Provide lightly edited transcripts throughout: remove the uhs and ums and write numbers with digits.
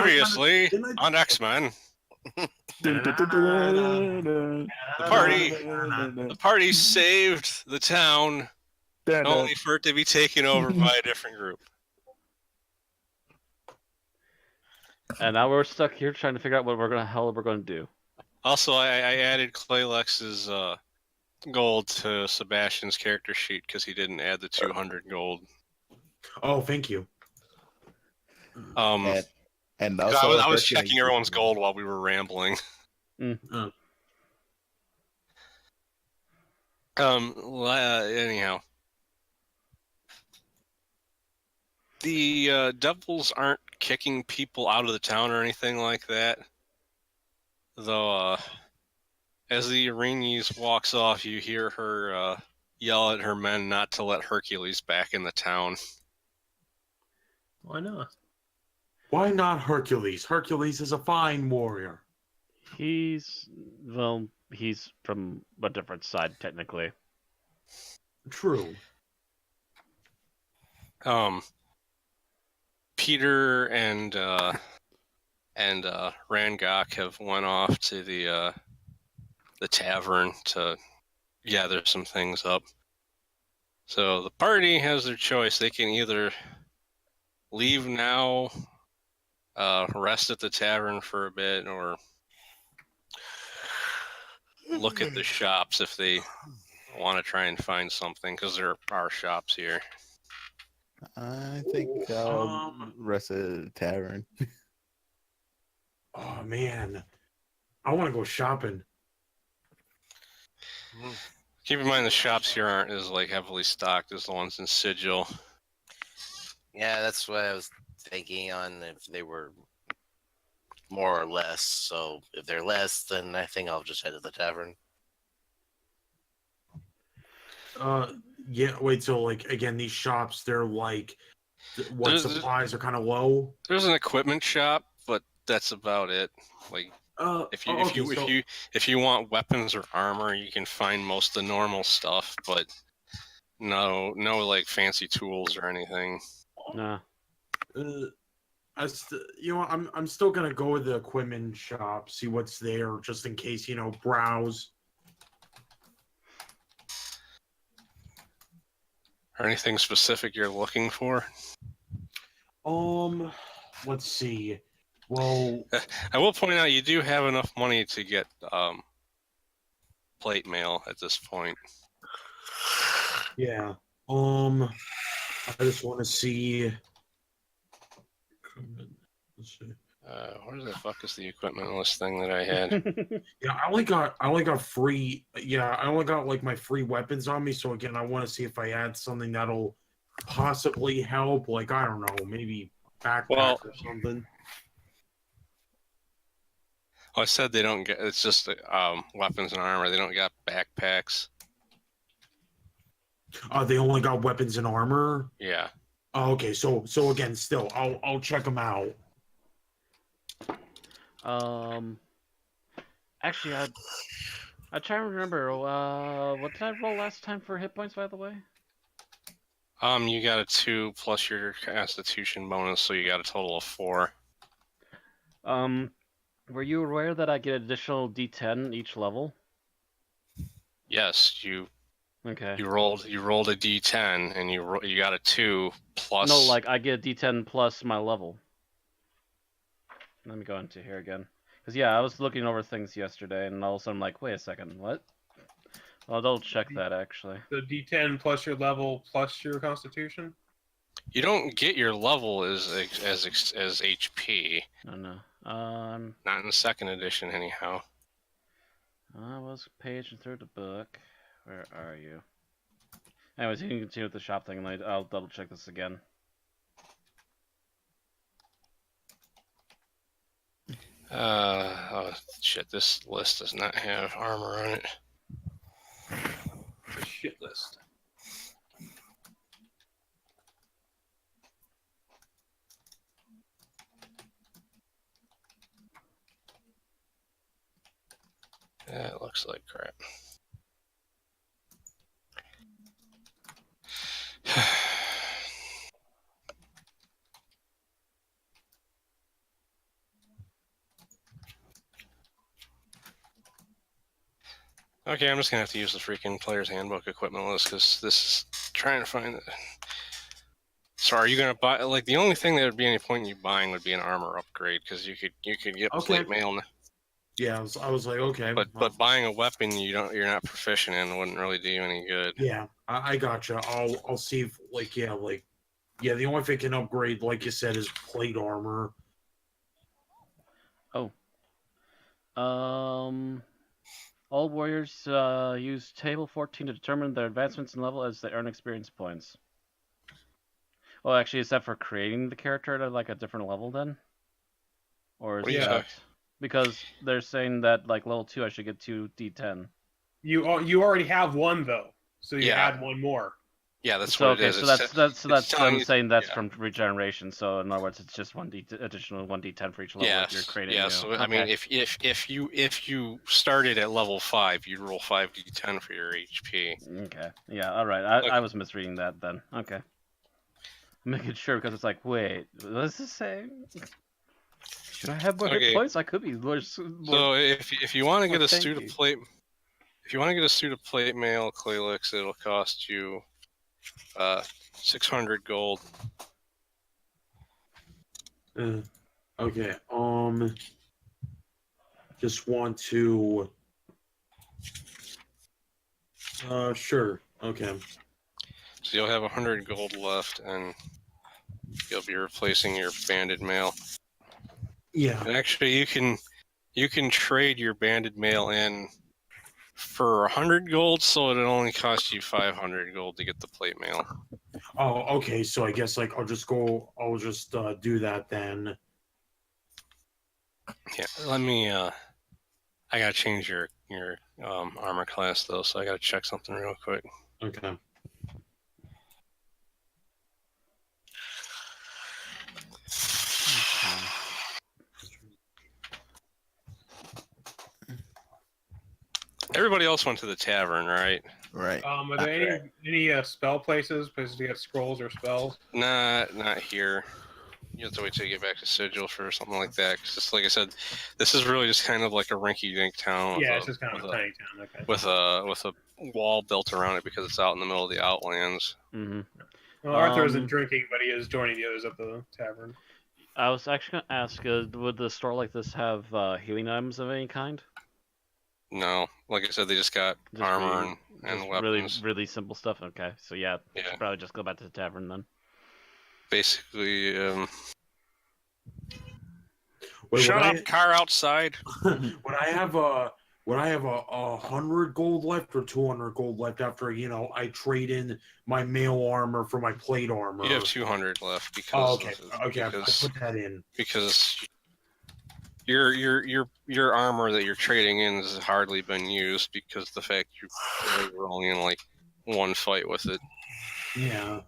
Previously on X-Men, the party saved the town, only for it to be taken over by a different group. And now we're stuck here trying to figure out what we're gonna do. Also, I added Claylex's gold to Sebastian's character sheet because he didn't add the 200 gold. Oh, thank you. And also I was checking everyone's gold while we were rambling. Anyhow, the devils aren't kicking people out of the town or anything like that. Though, as the Arenes walks off, you hear her yell at her men not to let Hercules back in the town. Why not? Why not Hercules? Hercules is a fine warrior. He's from a different side, technically. True. Peter and Rangok have went off to the tavern to gather some things up. So the party has their choice. They can either leave now, rest at the tavern for a bit, or look at the shops if they want to try and find something, because there are shops here. I think I'll rest at the tavern. Oh man, I want to go shopping. Keep in mind the shops here aren't as heavily stocked as the ones in Sigil. Yeah, that's what I was thinking on if they were more or less. So if they're less, then I think I'll just head to the tavern. Yeah, wait, so again, these shops, they're supplies are kind of low? There's an equipment shop, but that's about it. If you want weapons or armor, you can find most of the normal stuff, but no fancy tools or anything. Nah. I'm still gonna go with the equipment shop, see what's there, just in case, browse. Or anything specific you're looking for? Let's see. Well, I will point out you do have enough money to get plate mail at this point. Yeah. I just want to see. Let's see. Where the fuck is the equipment list thing that I had? Yeah, I only got free. Yeah, I only got my free weapons on me. So again, I want to see if I add something that'll possibly help. I don't know, maybe backpack or something. I said they don't get. It's just weapons and armor. They don't got backpacks. They only got weapons and armor. Yeah. Oh, okay. So again, still, I'll check them out. Actually, I try to remember. What did I roll last time for hit points, by the way? You got a 2 plus your Constitution bonus, so you got a total of 4. Were you aware that I get additional D10 each level? Yes, you. Okay. You rolled a D10 and you got a 2 plus. No, I get a D10 plus my level. Let me go into here again. Because, yeah, I was looking over things yesterday, and all of a sudden I'm like, wait a second, what? I'll double check that, actually. The D10 plus your level plus your Constitution? You don't get your level as HP. No. Not in the second edition, anyhow. I was paging through the book. Where are you? Anyways, you can continue with the shop thing, and I'll double check this again. Oh shit! This list does not have armor on it. The shit list. Yeah, it looks like crap. Okay, I'm just gonna have to use the freaking player's handbook equipment list because this is trying to find it. So are you gonna buy like the only thing that would be any point in you buying would be an armor upgrade because you could get Okay. plate mail, Yeah, I was like, okay. but well, buying a weapon you're not proficient in wouldn't really do you any good. yeah, I gotcha. I'll see if the only thing can upgrade, like you said, is plate armor. All warriors use table 14 to determine their advancements in level as they earn experience points. Well, actually, is that for creating the character at like a different level then? Or is What do you that say? because they're saying that like level 2 I should get 2d10? You already have one though, so you Yeah. add one more. Yeah, that's So what it okay, is. so It's that's it's telling them you- saying that's yeah. from regeneration. So in other words, it's just additional 1d10 for each level that you're Yes. creating. Yeah. new. So Okay. I mean, if you started at level 5, you'd roll 5d10 for your HP. Okay. Yeah. All right. Okay. I was misreading that then. Okay. Making sure because it's like, wait, what does this say? Should I have more Okay. hit points? I could be more. So if you want to get more a suit of tanky. plate, if you want to get a suit of plate mail Claylix, it'll cost you 600 gold. Okay. Just want to. Sure. Okay. So you'll have 100 gold left, and you'll be replacing your banded mail. Yeah. And actually, you can trade your banded mail in for 100 gold, so it'll only cost you 500 gold to get the plate mail. Oh, okay. So I guess like I'll just do that then. Yeah, let me. I gotta change your armor class though, so I gotta check something real quick. Okay. Everybody else went to the tavern, right? Right. Are there any spell places to get scrolls or spells? Not here. You have to wait till you get back to Sigil for something like that. Because just like I said, this is really just kind of like a rinky-dink town. Yeah, it's just kind of a tiny town. Okay. with a wall built around it because it's out in the middle of the outlands. Mm-hmm. Well, Arthur isn't drinking, but he is joining the others at the tavern. I was actually gonna ask, would the store like this have healing items of any kind? No, like I said, they just got Just armor and just weapons. really simple stuff. Okay, so yeah, Yeah. should probably just go back to the tavern then. Basically, Wait, shut up, car outside. Would I have a 100 gold left or 200 gold left after I trade in my mail armor for my plate armor? You have 200 left because Oh, okay. Okay, I put that in. because your armor that you're trading in has hardly been used because the fact you were only in like one fight with it. Yeah.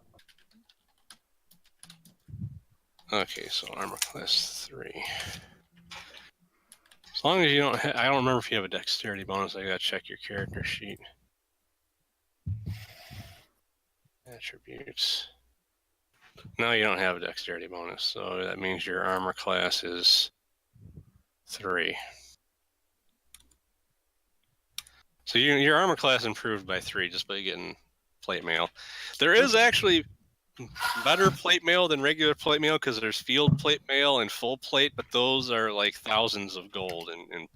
Okay, so armor class 3. As long as you don't, I don't remember if you have a dexterity bonus. I gotta check your character sheet. Attributes. No, you don't have a dexterity bonus, so that means your armor class is 3. So your armor class improved by 3 just by getting plate mail. There is actually better plate mail than regular plate mail because there's field plate mail and full plate, but those are like thousands of gold in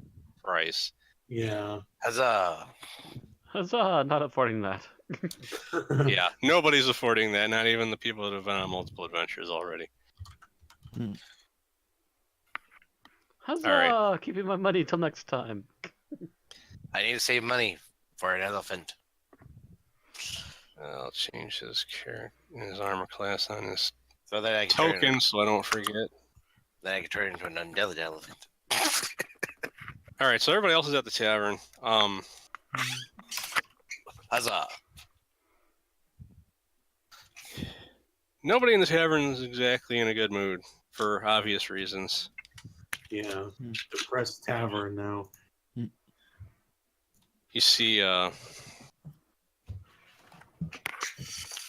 price. Yeah. Huzzah! Huzzah! Not affording that. Yeah, nobody's affording that, not even the people that have been on multiple adventures already. Huzzah! All right. Keeping my money till next time. I need to save money for an elephant. I'll change his armor class on his So that I can token so I don't forget. then I can turn into an undead elephant. All right, so everybody else is at the tavern. Huzzah! Nobody in the tavern is exactly in a good mood for obvious reasons. Yeah. Depressed tavern now. You see, I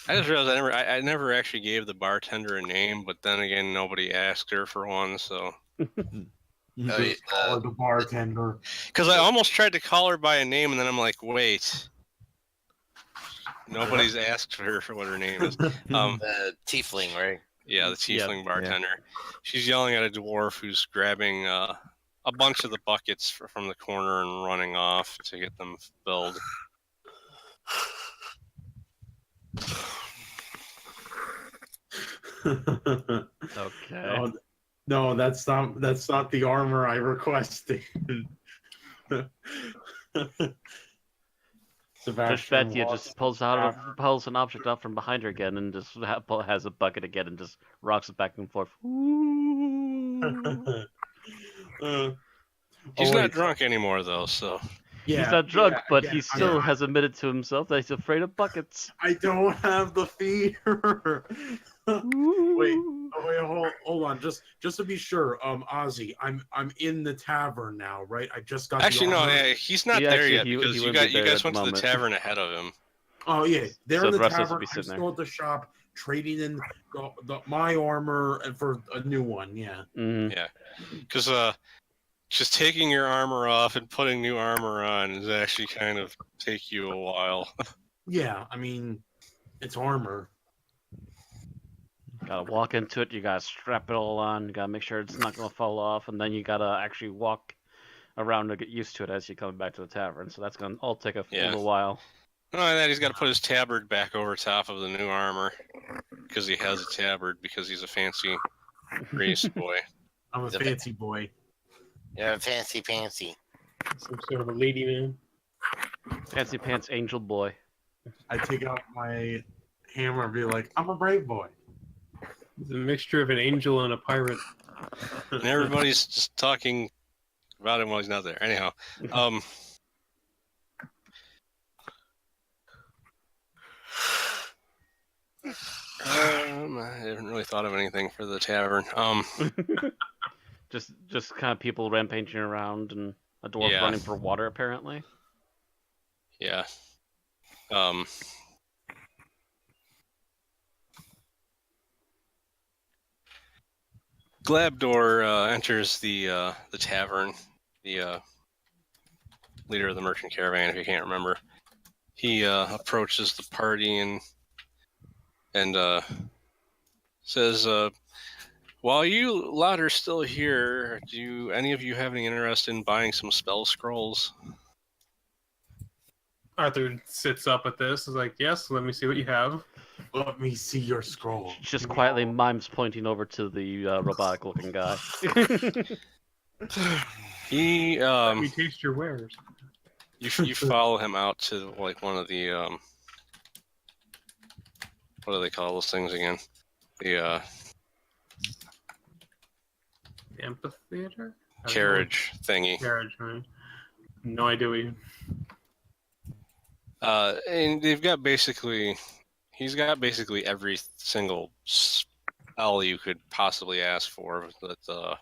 just realized I never actually gave the bartender a name, but then again, nobody asked her for one, so You Oh, just call her the bartender. Because I almost tried to call her by a name, and then I'm like, wait, nobody's asked her for what her name is. The tiefling, right? Yeah, the Yeah. tiefling bartender. She's yelling at a dwarf who's grabbing a bunch of the buckets from the corner and running off to get them filled. Okay. No, that's not the armor I requested. Sebastian Bethia walks just pulls an object out from behind her again and just has a bucket again and just rocks it back and forth. He's Oh, not wait. drunk anymore, though, so... Yeah, He's not drunk, but again, he still has admitted to himself that he's afraid of buckets. I don't have the fear. Wait, hold on. Just to be sure, Ozzie, I'm in the tavern now, right? I just got. Actually, the no, armor. he's not He there actually- yet he because you wouldn't be there guys at the went to the moment. tavern ahead of him. Oh yeah, they're So in the the rest of us will tavern. be I'm sitting there. still at the shop trading in my armor for a new one. Yeah. Mhm. Yeah, because just taking your armor off and putting new armor on is actually kind of take you a while. Yeah, I mean, it's armor. Gotta walk into it. You gotta strap it all on. You gotta make sure it's not gonna fall off, and then you gotta actually walk around to get used to it as you're coming back to the tavern. So that's gonna all take a Yeah. little while. Not only that, he's got to put his tabard back over top of the new armor because he has a tabard because he's a fancy race boy. I'm a The- fancy boy. Yeah, fancy pantsy. Some sort of a lady man. Fancy pants angel boy. I take out my hammer and be like, I'm a brave boy. It's a mixture of an angel and a pirate. And everybody's just talking about him while he's not there. Anyhow, I haven't really thought of anything for the tavern. just kind of people rampaging around and a dwarf Yeah. running for water apparently. Yeah. Glabdor enters the tavern. The leader of the merchant caravan, if you can't remember. He approaches the party and says, "While you lot are still here, do any of you have any interest in buying some spell scrolls?" Arthur sits up at this. Is like, yes, let me see what you have. Let me see your scroll. Just quietly mimes pointing over to the robotic looking guy. He Let me taste your wares. you follow him out to like one of the what do they call those things again? The Amphitheater? carriage thingy. Carriage, right? No idea what you... And he's got basically every single spell you could possibly ask for. That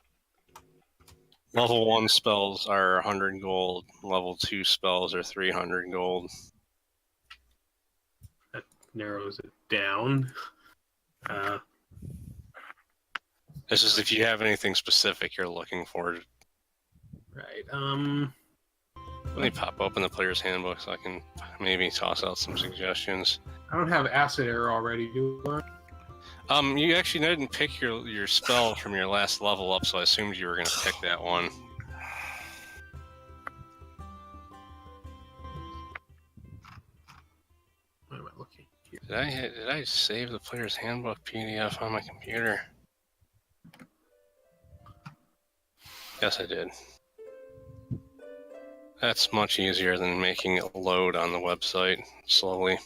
level 1 spells are 100 gold. Level 2 spells are 300 gold. narrows it down. It's just if you have anything specific you're looking for. Right. Let me pop open the player's handbook so I can maybe toss out some suggestions. I don't have acid arrow already, do I? You actually didn't pick your spell from your last level up, so I assumed you were going to pick that one. What am I looking here? Did I save the player's handbook PDF on my computer? Yes, I did. That's much easier than making it load on the website slowly.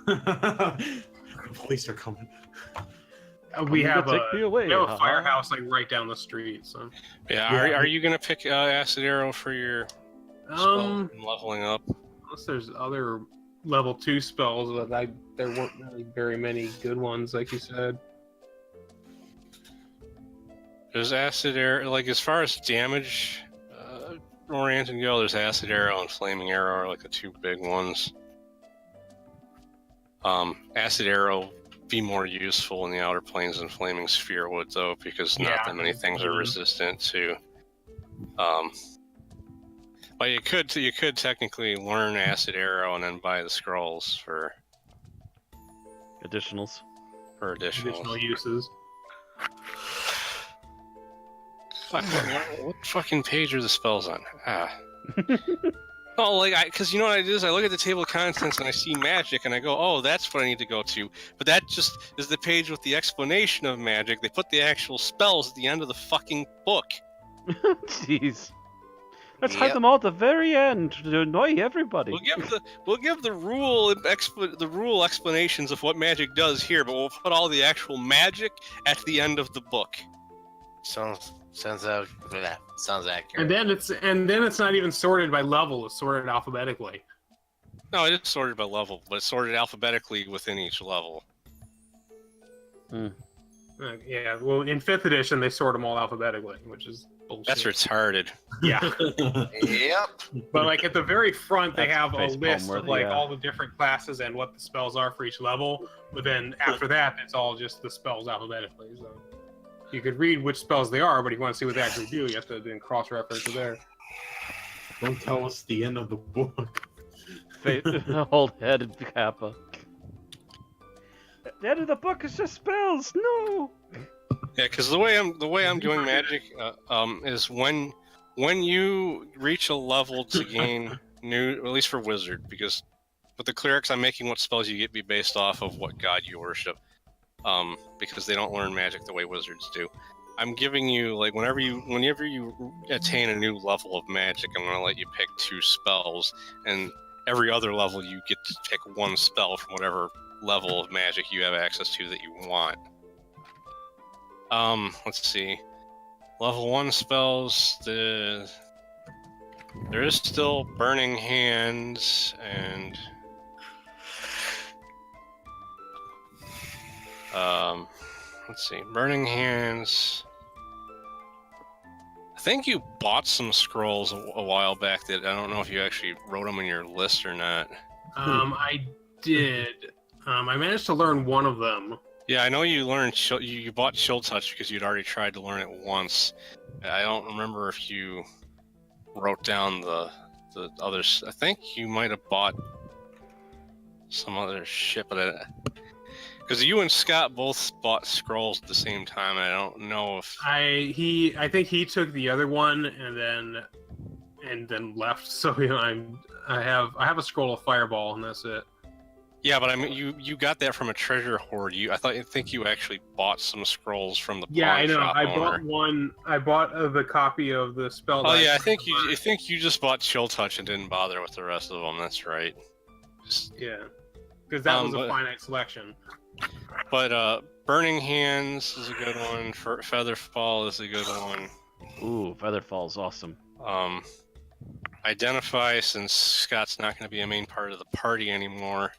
The police are coming. We I'm have gonna a, take me away, we have a haha. firehouse like right down the street. So Yeah, Yeah. are you gonna pick Acid Arrow for your spell and leveling up? unless there's other level 2 spells, but there weren't really very many good ones, like you said. There's Acid Arrow, like as far as damage oriented go, there's Acid Arrow and Flaming Arrow are like the two big ones. Acid Arrow be more useful in the Outer Planes than Flaming Sphere would, though, because not that many things are resistant to. But you could technically learn Acid Arrow and then buy the scrolls for Additionals. Additional uses. Fuck, what fucking page are the spells on? Oh, because you know what I do is I look at the table of contents and I see magic and I go, oh, that's what I need to go to. But that just is the page with the explanation of magic. They put the actual spells at the end of the fucking book. Jeez. Let's hide them all at the very end to annoy everybody. We'll give the rule explanations of what magic does here, but we'll put all the actual magic at the end of the book. Sounds accurate. And then it's not even sorted by level; it's sorted alphabetically. No, it is sorted by level, but it's sorted alphabetically within each level. Yeah, well, in 5th edition, they sort them all alphabetically, which is bullshit. That's retarded. Yeah. Yep. But like at the very front, they That's have a list of like yeah. all the different classes and what the spells are for each level. But then after that, it's all just the spells alphabetically. So you could read which spells they are, but if you want to see what they actually do, you have to then cross-reference it there. Don't tell us the end of the book. Old-headed Kappa. The end of the book is just spells. No. Yeah, because the way I'm doing magic is when you reach a level to gain new, at least for wizard, because with the clerics I'm making what spells you get be based off of what god you worship, because they don't learn magic the way wizards do. I'm giving you like whenever you attain a new level of magic, I'm going to let you pick 2 spells, and every other level you get to pick 1 spell from whatever level of magic you have access to that you want. Let's see. Level 1 spells, there is still Burning Hands and let's see, Burning Hands. I think you bought some scrolls a while back that I don't know if you actually wrote them in your list or not. I did. I managed to learn one of them. Yeah, I know you learned. You bought Chill Touch because you'd already tried to learn it once. I don't remember if you wrote down the others. I think you might have bought some other shit, but because you and Scott both bought scrolls at the same time, and I don't know if I think he took the other one and then left. So you know, I have a scroll of Fireball, and that's it. Yeah, but I mean, you got that from a treasure hoard. I think you actually bought some scrolls from the pawn shop I owner. bought one. I bought the copy of the spell. Oh yeah, I think you just bought Chill Touch and didn't bother with the rest of them. That's right. Yeah, because that was a finite selection. But Burning Hands is a good one. Featherfall is a good one. Ooh, Featherfall's awesome. Identify, since Scott's not going to be a main part of the party anymore.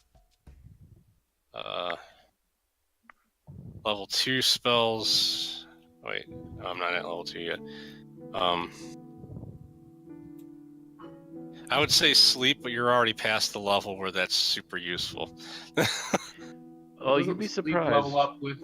Level 2 spells. Wait, no, I'm not at level 2 yet. I would say Sleep, but you're already past the level where that's super useful. Oh, you'd be surprised. Level up with...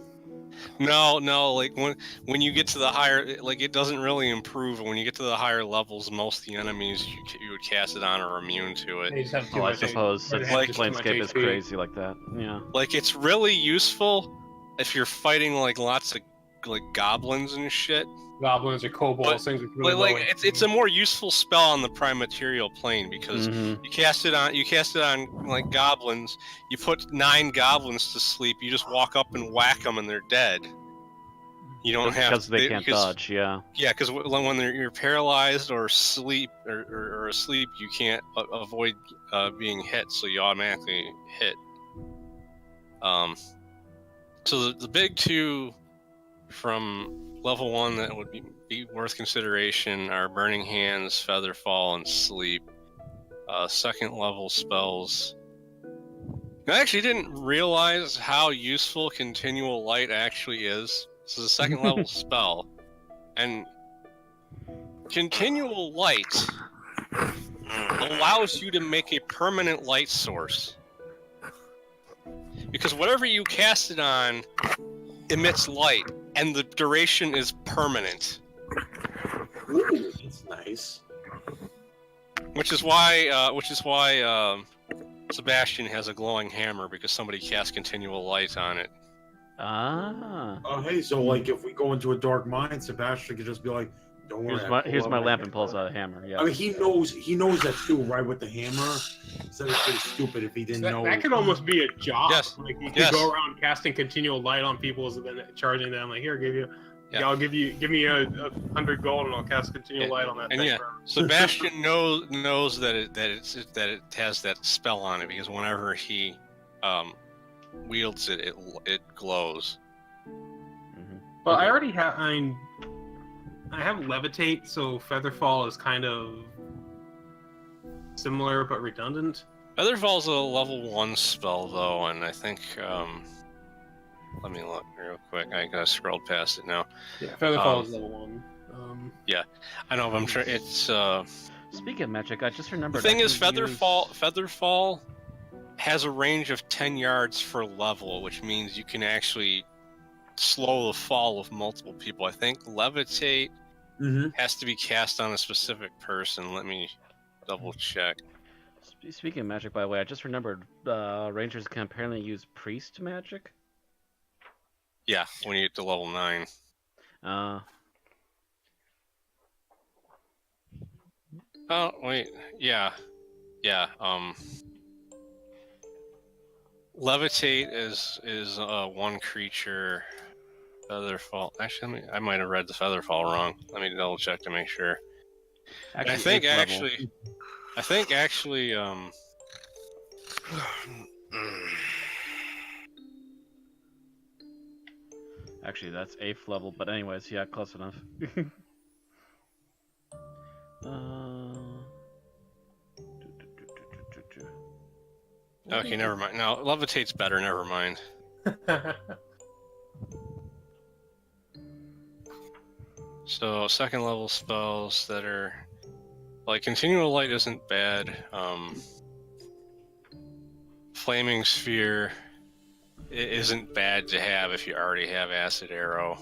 No, like when you get to the higher, like it doesn't really improve. When you get to the higher levels, most of the enemies you would cast it on are immune to it. They just have too I much suppose HP. since Like, Planescape is HP. crazy like that. Yeah. Like it's really useful if you're fighting like lots of like goblins and shit. Goblins or kobolds, things with really Like low it's a more useful spell on the prime material plane because Mhm. you cast it on like goblins. You put 9 goblins to sleep. You just walk up and whack them and they're dead. You don't have because they can't dodge. Yeah. Yeah, because when you're paralyzed or asleep or asleep, you can't avoid being hit, so you automatically hit. So the big 2 from level 1 that would be worth consideration are Burning Hands, Featherfall, and Sleep. Second level spells. I actually didn't realize how useful Continual Light actually is. This is a second level spell, and Continual Light allows you to make a permanent light source. because whatever you cast it on emits light, and the duration is permanent. Ooh, that's nice. Which is why Sebastian has a glowing hammer, because somebody cast continual light on it. Ah. Oh, hey, so like if we go into a dark mine, Sebastian could just be like, "Don't worry." Here's my lamp and pulls out a hammer. Yeah. I mean, he knows that too, right? With the hammer, so it's pretty stupid if he didn't know. That could almost be a job. Yes. Like you could Yes. go around casting continual light on people and then charging them. Like, here, Yeah. I'll give me a 100 gold and I'll cast continual light on that And thing. yeah, forever. Sebastian knows that it has that spell on it, because whenever he wields it, it glows. Mhm. Well, I already have. I have levitate, so featherfall is kind of similar but redundant. Featherfall's a level 1 spell though, and I think let me look real quick. I gotta scroll past it now. Yeah, featherfall is level 1. I know, but I'm sure it's. Speaking of magic, I just remembered. The thing I is, can Featherfall has a range of 10 yards per level, which means you can actually slow the fall of multiple people. I think Levitate has to be cast on a specific person. Let me double check. Speaking of magic, by the way, I just remembered rangers can apparently use priest magic. Yeah, when you get to level 9. Oh wait, yeah. Levitate is one creature. Featherfall. Actually, I might have read the Featherfall wrong. Let me double check to make sure. Actually, I think 8th level. actually, Actually, that's 8th level. But anyways, yeah, close enough. Okay, never mind. No, Levitate's better. Never mind. So second level spells that are like continual light isn't bad. Flaming sphere isn't bad to have if you already have acid arrow.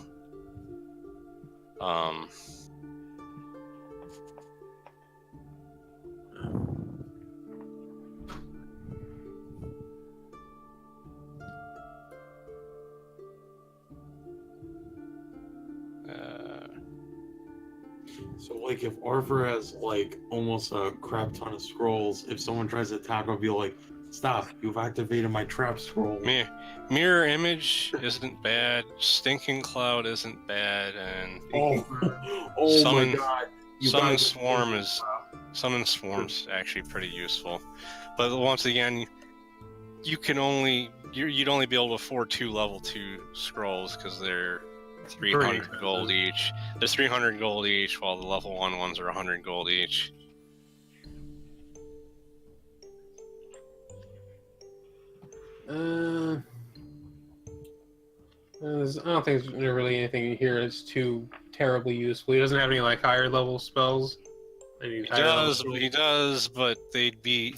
So, like, if Arthur has like almost a crap ton of scrolls, if someone tries to attack, I'll be like, "Stop! You've activated my trap scroll." Mirror image isn't bad. Stinking cloud isn't bad, and Oh Summon- my god! Summon Swarm's actually pretty useful. But once again, you'd only be able to afford 2 level 2 scrolls because they're 300 gold each. There's 300 gold each, while the level 1 ones are 100 gold each. I don't think there's really anything here that's too terribly useful. He doesn't have any like higher level spells. He does, but they'd be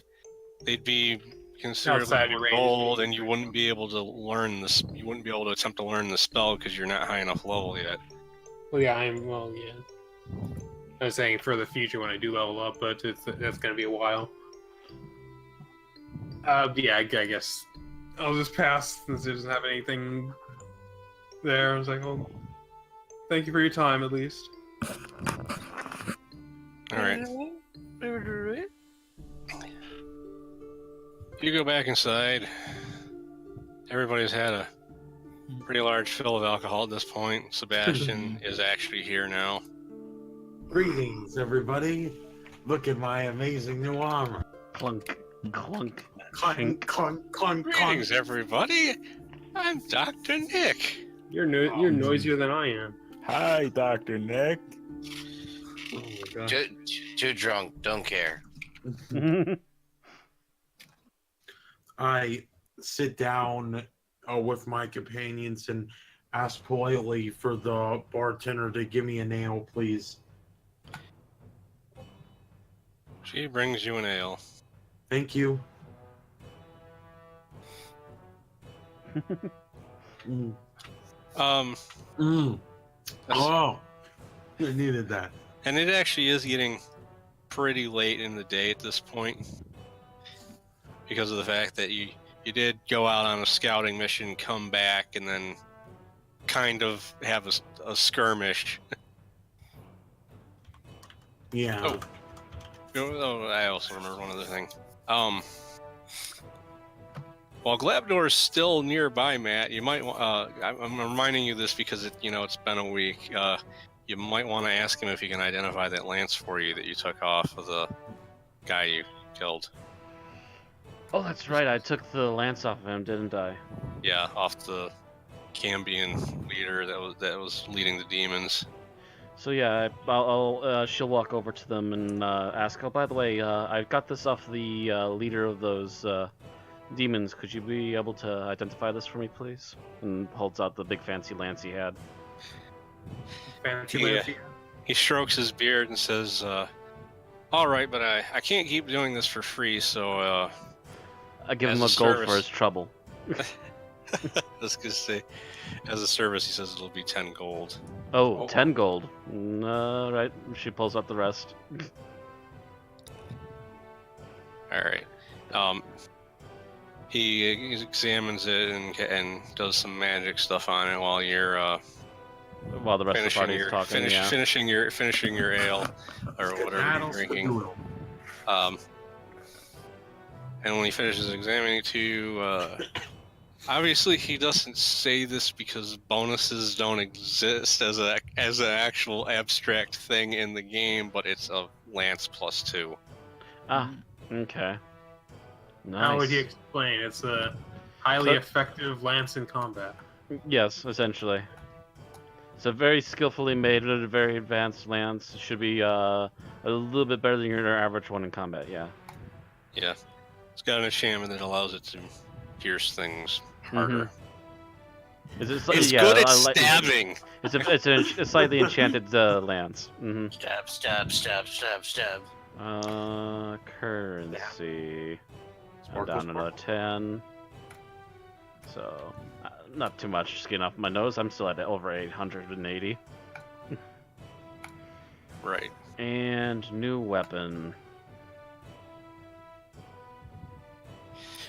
considerably Outside your more range. gold, and you wouldn't be able to learn this. You wouldn't be able to attempt to learn the spell because you're not high enough level yet. Well, yeah, I was saying for the future when I do level up, but that's going to be a while. Yeah, I guess I'll just pass since it doesn't have anything there. I was like, oh, thank you for your time, at least. All right. You go back inside. Everybody's had a pretty large fill of alcohol at this point. Sebastian is actually here now. Greetings, everybody! Look at my amazing new armor. Clunk, clunk, Clunk, clunk, clunk, clunk. Greetings, everybody. I'm Dr. Nick. You're noisier than I am. Hi, Dr. Nick. Oh my god. Too drunk, don't care. I sit down with my companions and ask politely for the bartender to give me an ale, please. She brings you an ale. Thank you. Mm. Um, Mm. Oh, I needed that. and it actually is getting pretty late in the day at this point because of the fact that you did go out on a scouting mission, come back, and then kind of have a skirmish. Yeah. Oh, I also remember one other thing. While Glabdor is still nearby, Matt, you might. I'm reminding you this because it's been a week. You might want to ask him if he can identify that lance for you that you took off of the guy you killed. Oh, that's right. I took the lance off of him, didn't I? Yeah, off the Cambion leader that was leading the demons. So yeah, she'll walk over to them and ask, "Oh, by the way, I got this off the leader of those demons. Could you be able to identify this for me, please?" And holds out the big fancy lance he had. Fancy Yeah. Lancy. He strokes his beard and says, "All right, but I can't keep doing this for free, so I give him a As a gold service. for his trouble. I was gonna say, as a service, he says it'll be 10 gold." Oh, Oh. 10 gold. Right. She pulls out the rest. All right. He examines it and does some magic stuff on it while you're While the rest of the party is talking. Yeah. finishing your ale or whatever you're Battles drinking. Noodle. And when he finishes examining too, obviously he doesn't say this because bonuses don't exist as an actual abstract thing in the game, but it's a lance +2. Ah, okay. Nice. How would you explain? It's a highly So- effective lance in combat. Yes, essentially. It's a very skillfully made, very advanced lance. It should be a little bit better than your average one in combat. Yeah. Yeah, it's got an enchantment that allows it to pierce things harder. Is it? It's yeah, good at I like- stabbing. It's a slightly enchanted lance. Mm-hmm. Stab, stab, stab, stab, stab. Currency. I'm Sparkle, down another 10. So, not too much skin off my nose. I'm still at over 880. Right. And new weapon.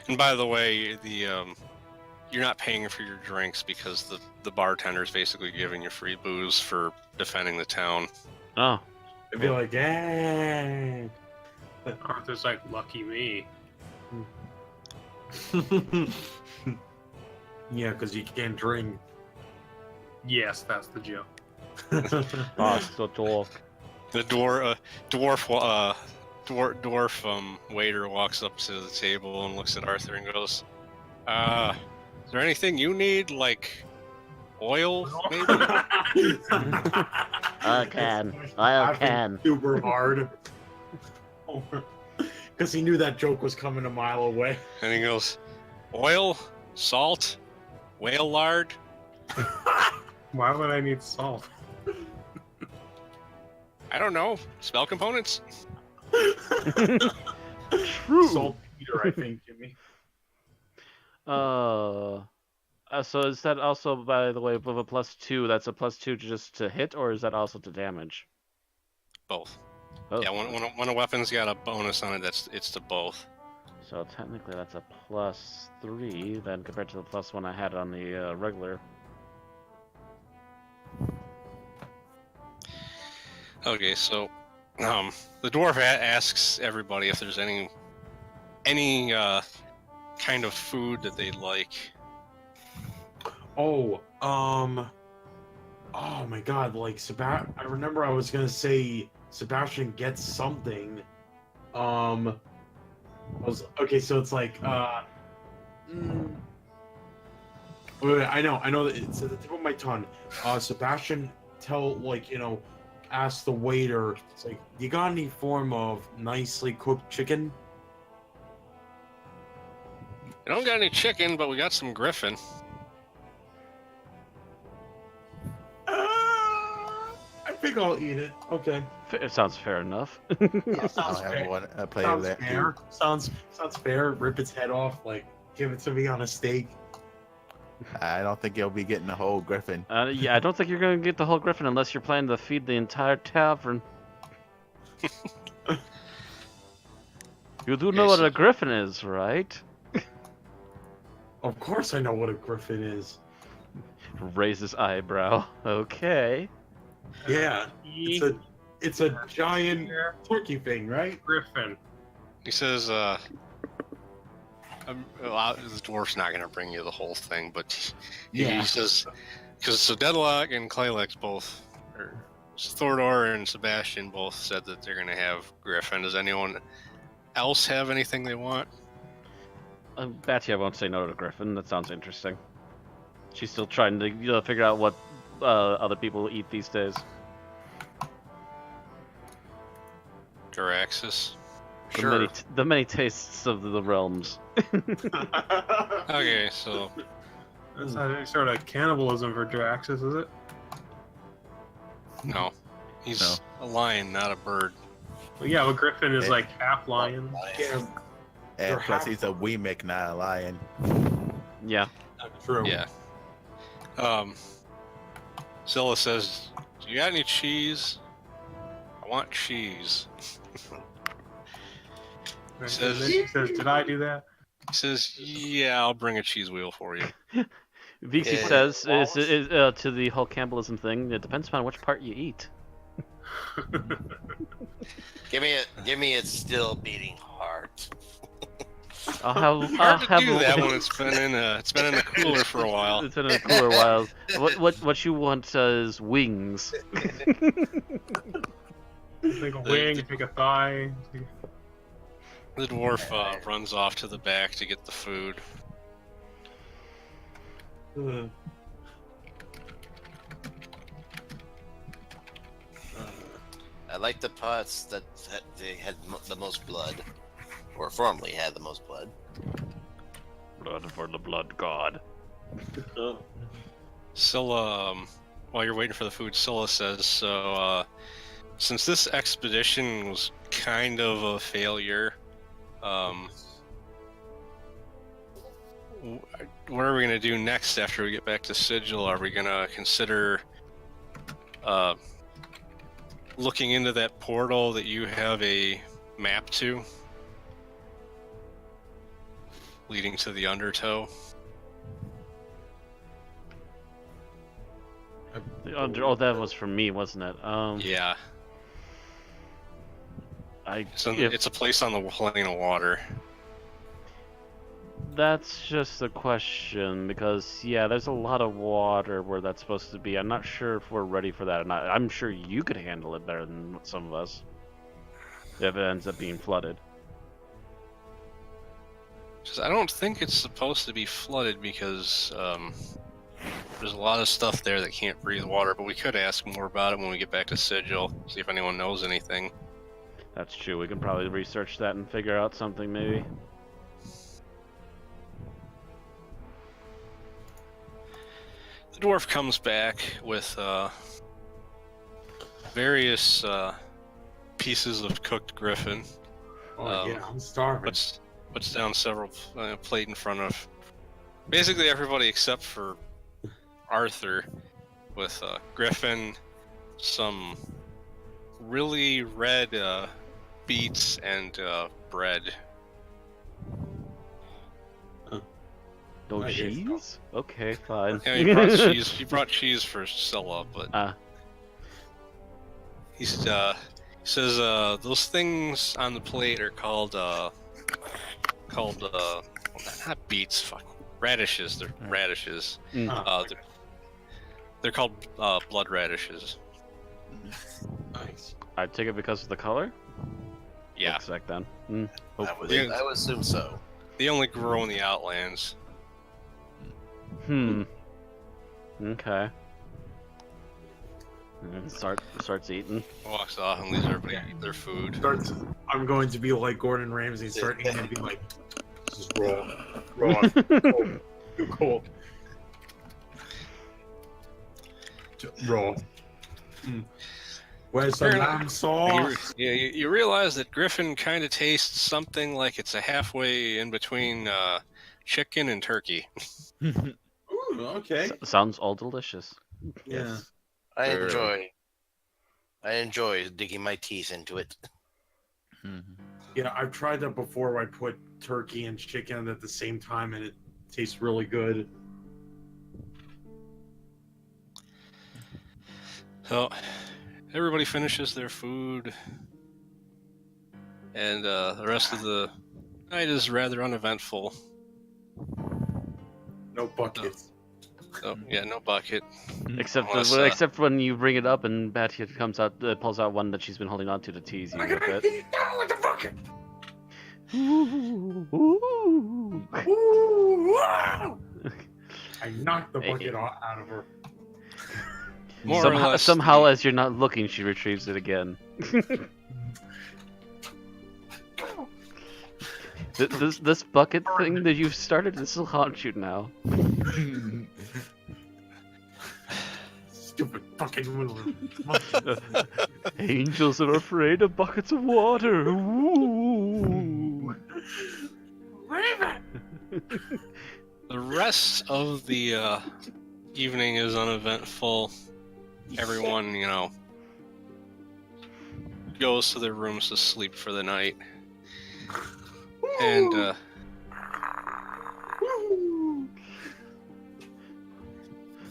And by the way, you're not paying for your drinks because the bartender's basically giving you free booze for defending the town. Oh, It'd be like, hey. Arthur's like, lucky me. Yeah, because you can't drink. Yes, that's the joke. boss the talk. The dwarf waiter walks up to the table and looks at Arthur and goes, "Is there anything you need, like oil, maybe?" I can. I can. Super hard. Because he knew that joke was coming a mile away. And he goes, "Oil, salt, whale lard." Why would I need salt? I don't know. Spell components. True. Saltpeter, I think, Jimmy. So is that also, by the way, with a +2? That's a +2 just to hit, or is that also to damage? Both. Both. Yeah, when a weapon's got a bonus on it, it's to both. So technically, that's a +3 then compared to the +1 I had on the regular. Okay, so the dwarf asks everybody if there's any kind of food that they'd like. Oh my god, like I remember I was gonna say Sebastian gets something. Okay, so it's like wait, I know that it's at the tip of my tongue. Sebastian ask the waiter, it's like, you got any form of nicely cooked chicken? I don't got any chicken, but we got some griffin. I think I'll eat it. Okay. It sounds fair enough. Sounds I'll fair. have a plate Sounds of that. fair. Sounds fair. Rip its head off, like give it to me on a steak. I don't think you'll be getting the whole griffin. Yeah, I don't think you're gonna get the whole griffin unless you're planning to feed the entire tavern. You do know what a griffin is, right? Of course I know what a griffin is. Raises eyebrow. Okay. Yeah, it's a giant turkey thing, right? Griffin. He says, well, the dwarf's not going to bring you the whole thing, but he says, because so Deadlock and Claylex both, or Thordor and Sebastian both said that they're going to have Griffin. Does anyone else have anything they want? Batia won't say no to Griffin. That sounds interesting. She's still trying to figure out what other people eat these days. Garaxis. The many tastes of the realms. Okay, so That's not any sort of cannibalism for Draxus, is it? no, he's a lion, not a bird. Well, yeah, but Griffin is like half lion. Yeah, And plus, he's a Weemic, not a lion. Yeah. true. Yeah. Zilla says, "Do you got any cheese? I want cheese." Right? Says- And then he says, "Did I do that?" He says, "Yeah, I'll bring a cheese wheel for you." Vixie Yeah. says to the whole cannibalism thing, it depends upon which part you eat. Give me its still beating heart. I'll Hard to have do a- that when it's been in a cooler for a while. It's been in a cooler while. What you want is wings. Take a wing, take a thigh. The dwarf runs off to the back to get the food. I like the parts that they had the most blood, or formerly had the most blood. Blood for the blood god. Scylla, while you're waiting for the food, Scylla says, so, since this expedition was kind of a failure, what are we going to do next after we get back to Sigil? Are we going to consider looking into that portal that you have a map to, leading to the Undertow? Oh, that was for me, wasn't it? Yeah. So if it's a place on the plane of water. that's just a question, because yeah, there's a lot of water where that's supposed to be. I'm not sure if we're ready for that or not. I'm sure you could handle it better than some of us if it ends up being flooded. Just, I don't think it's supposed to be flooded because there's a lot of stuff there that can't breathe water, but we could ask more about it when we get back to Sigil, see if anyone knows anything. That's true. We can probably research that and figure out something maybe. The dwarf comes back with various pieces of cooked griffin. Oh yeah, I'm starving. Puts down several plate in front of basically everybody except for Arthur, with griffin, some really red beets, and bread. No I guess cheese? Okay, fine. Yeah, he brought cheese. He brought cheese for Scylla, but he says those things on the plate are called not beets, fuck, radishes. They're radishes. They're called blood radishes. Nice. I take it because of the color? Yeah, Looks like then. I would assume so. they only grow in the outlands. Okay. Starts eating. Walks off and leaves everybody eat their food. I'm going to be like Gordon Ramsay, start eating and be like, this is raw. Too cold. Raw. Where's the lamb sauce? You realize that griffin kind of tastes something like it's a halfway in between chicken and turkey. Okay. Sounds all delicious. Yeah. I Very. enjoy digging my teeth into it. Mhm. Yeah, I've tried that before where I put turkey and chicken at the same time and it tastes really good. So everybody finishes their food, and the rest of the night is rather uneventful. No buckets. So yeah, no bucket. Except Unless, except when you bring it up and Batty comes out, pulls out one that she's been holding on to tease you I with gotta it. eat down with the bucket. Ooh, ooh. Ooh, wow. I knocked the bucket out of her. More or somehow, less somehow, the- as you're not looking, she retrieves it again. This bucket thing that you've started, this will haunt you now. Stupid fucking little. Angels are afraid of buckets of water. Ooh. Raven. the rest of the evening is uneventful. Everyone, goes to their rooms to sleep for the night. And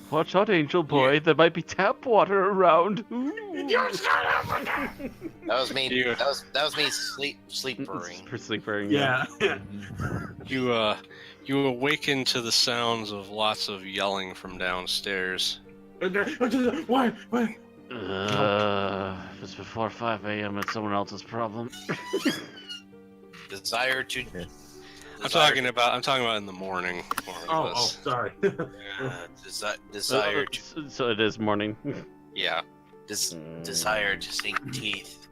Watch out, Angel Boy. There might be tap water around. Ooh. You shut up with that. That was me. You- That was me sleepering. For sleeping. Yeah. you awaken to the sounds of lots of yelling from downstairs. Why? Why? If it's before 5 a.m., it's someone else's problem. Desire to. I'm talking about in the morning. More or Oh, less. sorry. Desire to. So it is morning. Yeah. Desire to sink teeth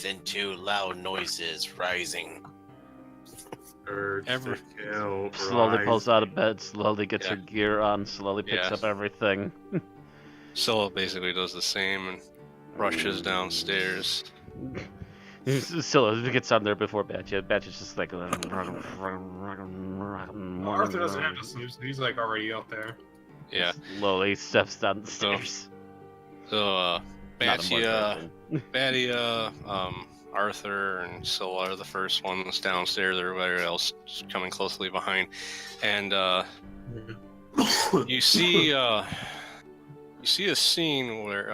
into loud noises rising. Every- Slowly pulls out of bed, slowly gets Yeah. her gear on, slowly picks Yeah. up everything. Scylla basically does the same and rushes downstairs. Still gets on there before Batch. Batch is just like. Arthur doesn't have to sleep, so he's like already out there. Yeah. Slowly steps down the stairs. So Not a mortal Batia, Arthur, and Scylla are the first ones downstairs. Everybody else is coming closely behind, and you see a scene where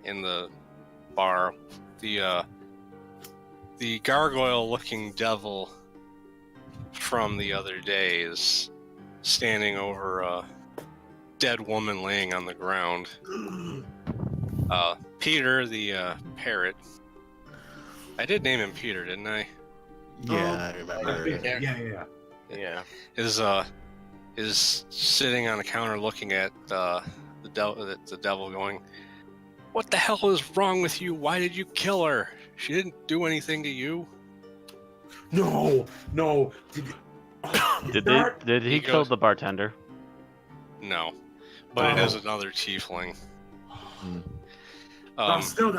in the bar, the gargoyle-looking devil from the other day is standing over a dead woman laying on the ground. Peter, the parrot. I did name him Peter, didn't I? Yeah, I remember. Yeah. Is sitting on the counter looking at the devil, going, "What the hell is wrong with you? Why did you kill her? She didn't do anything to you." No. Did he He kill goes- the bartender? No, but it is another tiefling. That's still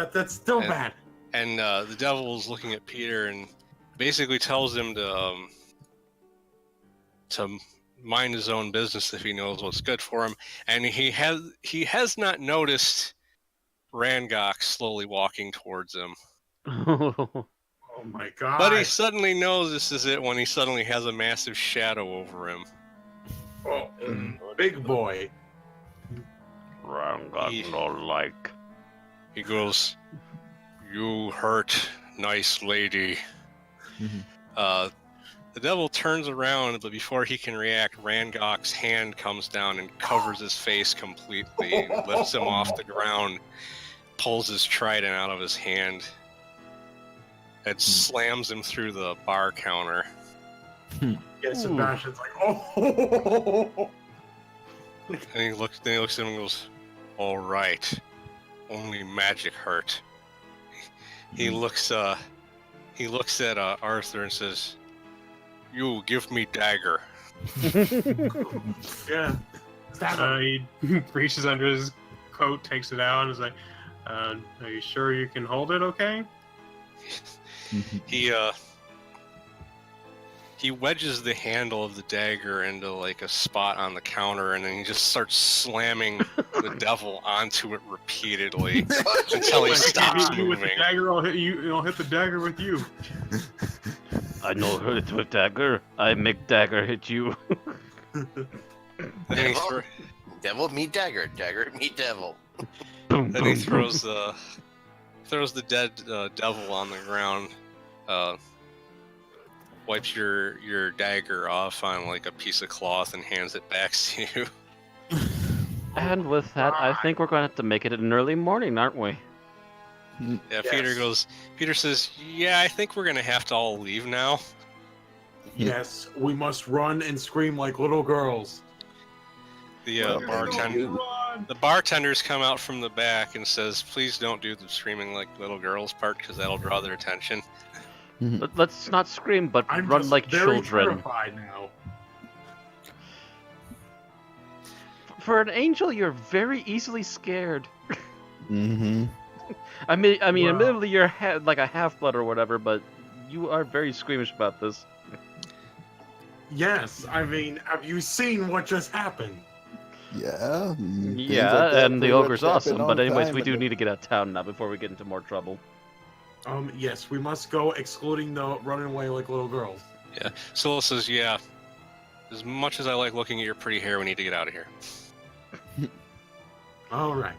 and- bad. And the devil is looking at Peter and basically tells him to mind his own business if he knows what's good for him. And he has not noticed Rangok slowly walking towards him. Oh my god. But he suddenly knows this is it when he suddenly has a massive shadow over him. Big boy. Rangot no like. He goes, "You hurt, nice lady." The devil turns around, but before he can react, Rangok's hand comes down and covers his face completely, lifts him off the ground, pulls his trident out of his hand, and slams him through the bar counter. Yeah, Sebastian's like, oh. And he looks at him and goes, "All right, only magic hurt." He looks at Arthur and says, "You give me dagger." Yeah. He reaches under his coat, takes it out, and is like, "Are you sure you can hold it? Okay." he wedges the handle of the dagger into like a spot on the counter, and then he just starts slamming the devil onto it repeatedly until he If I stops hit you with the moving. dagger, I'll hit you. I'll hit the dagger with you. I know hit with dagger. I make dagger hit you. And then he, Devil? Devil meet dagger. Dagger meet devil. Boom, then he boom, throws the dead devil on the ground, wipes your dagger off on like a piece of cloth and hands it back to you. And with that, I think we're going to have to make it an early morning, aren't we? Yeah, Yes. Peter says, yeah, I think we're gonna have to all leave now. Yes, we must run and scream like little girls. The Run! the bartenders come out from the back and says, please don't do the screaming like little girls part because that'll draw their attention. Let's not scream, but I'm run just like very children. terrified now. For an angel, you're very easily scared. Mm-hmm. I mean, Wow. admittedly, you're like a half-blood or whatever, but you are very squeamish about this. Yes, I mean, have you seen what just happened? Yeah. things like Yeah, that and the pretty ogre's much happen awesome. all But the anyways, time we in do the- need to get out of town now before we get into more trouble. Yes, we must go, excluding the running away like little girls. Scylla says, yeah, as much as I like looking at your pretty hair, we need to get out of here. All right.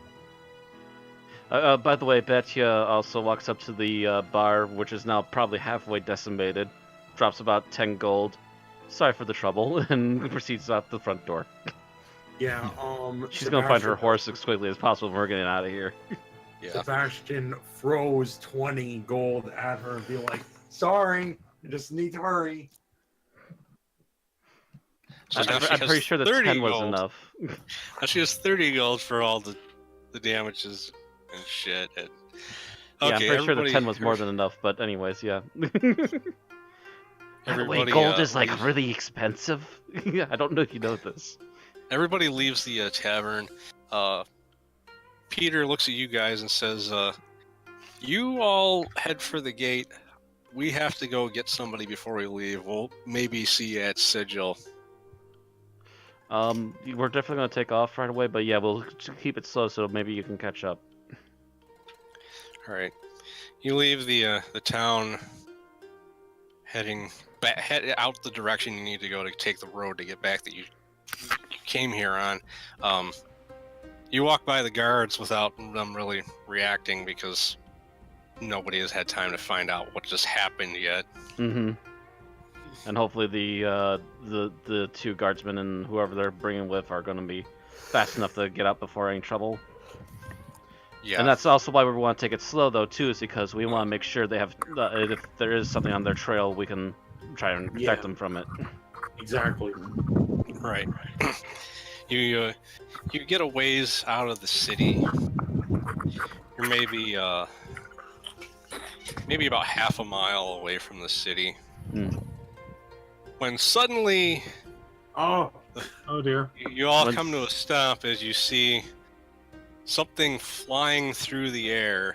By the way, Betya also walks up to the bar, which is now probably halfway decimated, drops about 10 gold. Sorry for the trouble, and proceeds out the front door. Yeah, She's gonna find her Sebastian- horse as quickly as possible when we're getting out of here. Yeah. Sebastian throws 20 gold at her and be like, sorry, I just need to hurry. So now she I'm has pretty sure that 30 10 was gold. enough. Now she has 30 gold for all the damages and shit. Yeah, I'm pretty sure that everybody- 10 was more than enough, but anyways, yeah. By the way, Everybody, gold is like leaves- really expensive. I don't know if you know this. Everybody leaves the tavern. Peter looks at you guys and says, you all head for the gate. We have to go get somebody before we leave. We'll maybe see you at Sigil. We're definitely gonna take off right away, but yeah, we'll keep it slow so maybe you can catch up. All right. You leave the town, head out the direction you need to go to take the road to get back that you came here on. You walk by the guards without them really reacting because nobody has had time to find out what just happened yet. Mm-hmm. And hopefully the two guardsmen and whoever they're bringing with are gonna be fast enough to get out before any trouble. Yeah. And that's also why we want to take it slow, though, too, is because we want to make sure they have, if there is something on their trail, we can try and protect Yeah. them from it. Exactly. Right. You get a ways out of the city. You're maybe about half a mile away from the city. Hmm. When suddenly Oh, Oh dear. you all Once- come to a stop as you see something flying through the air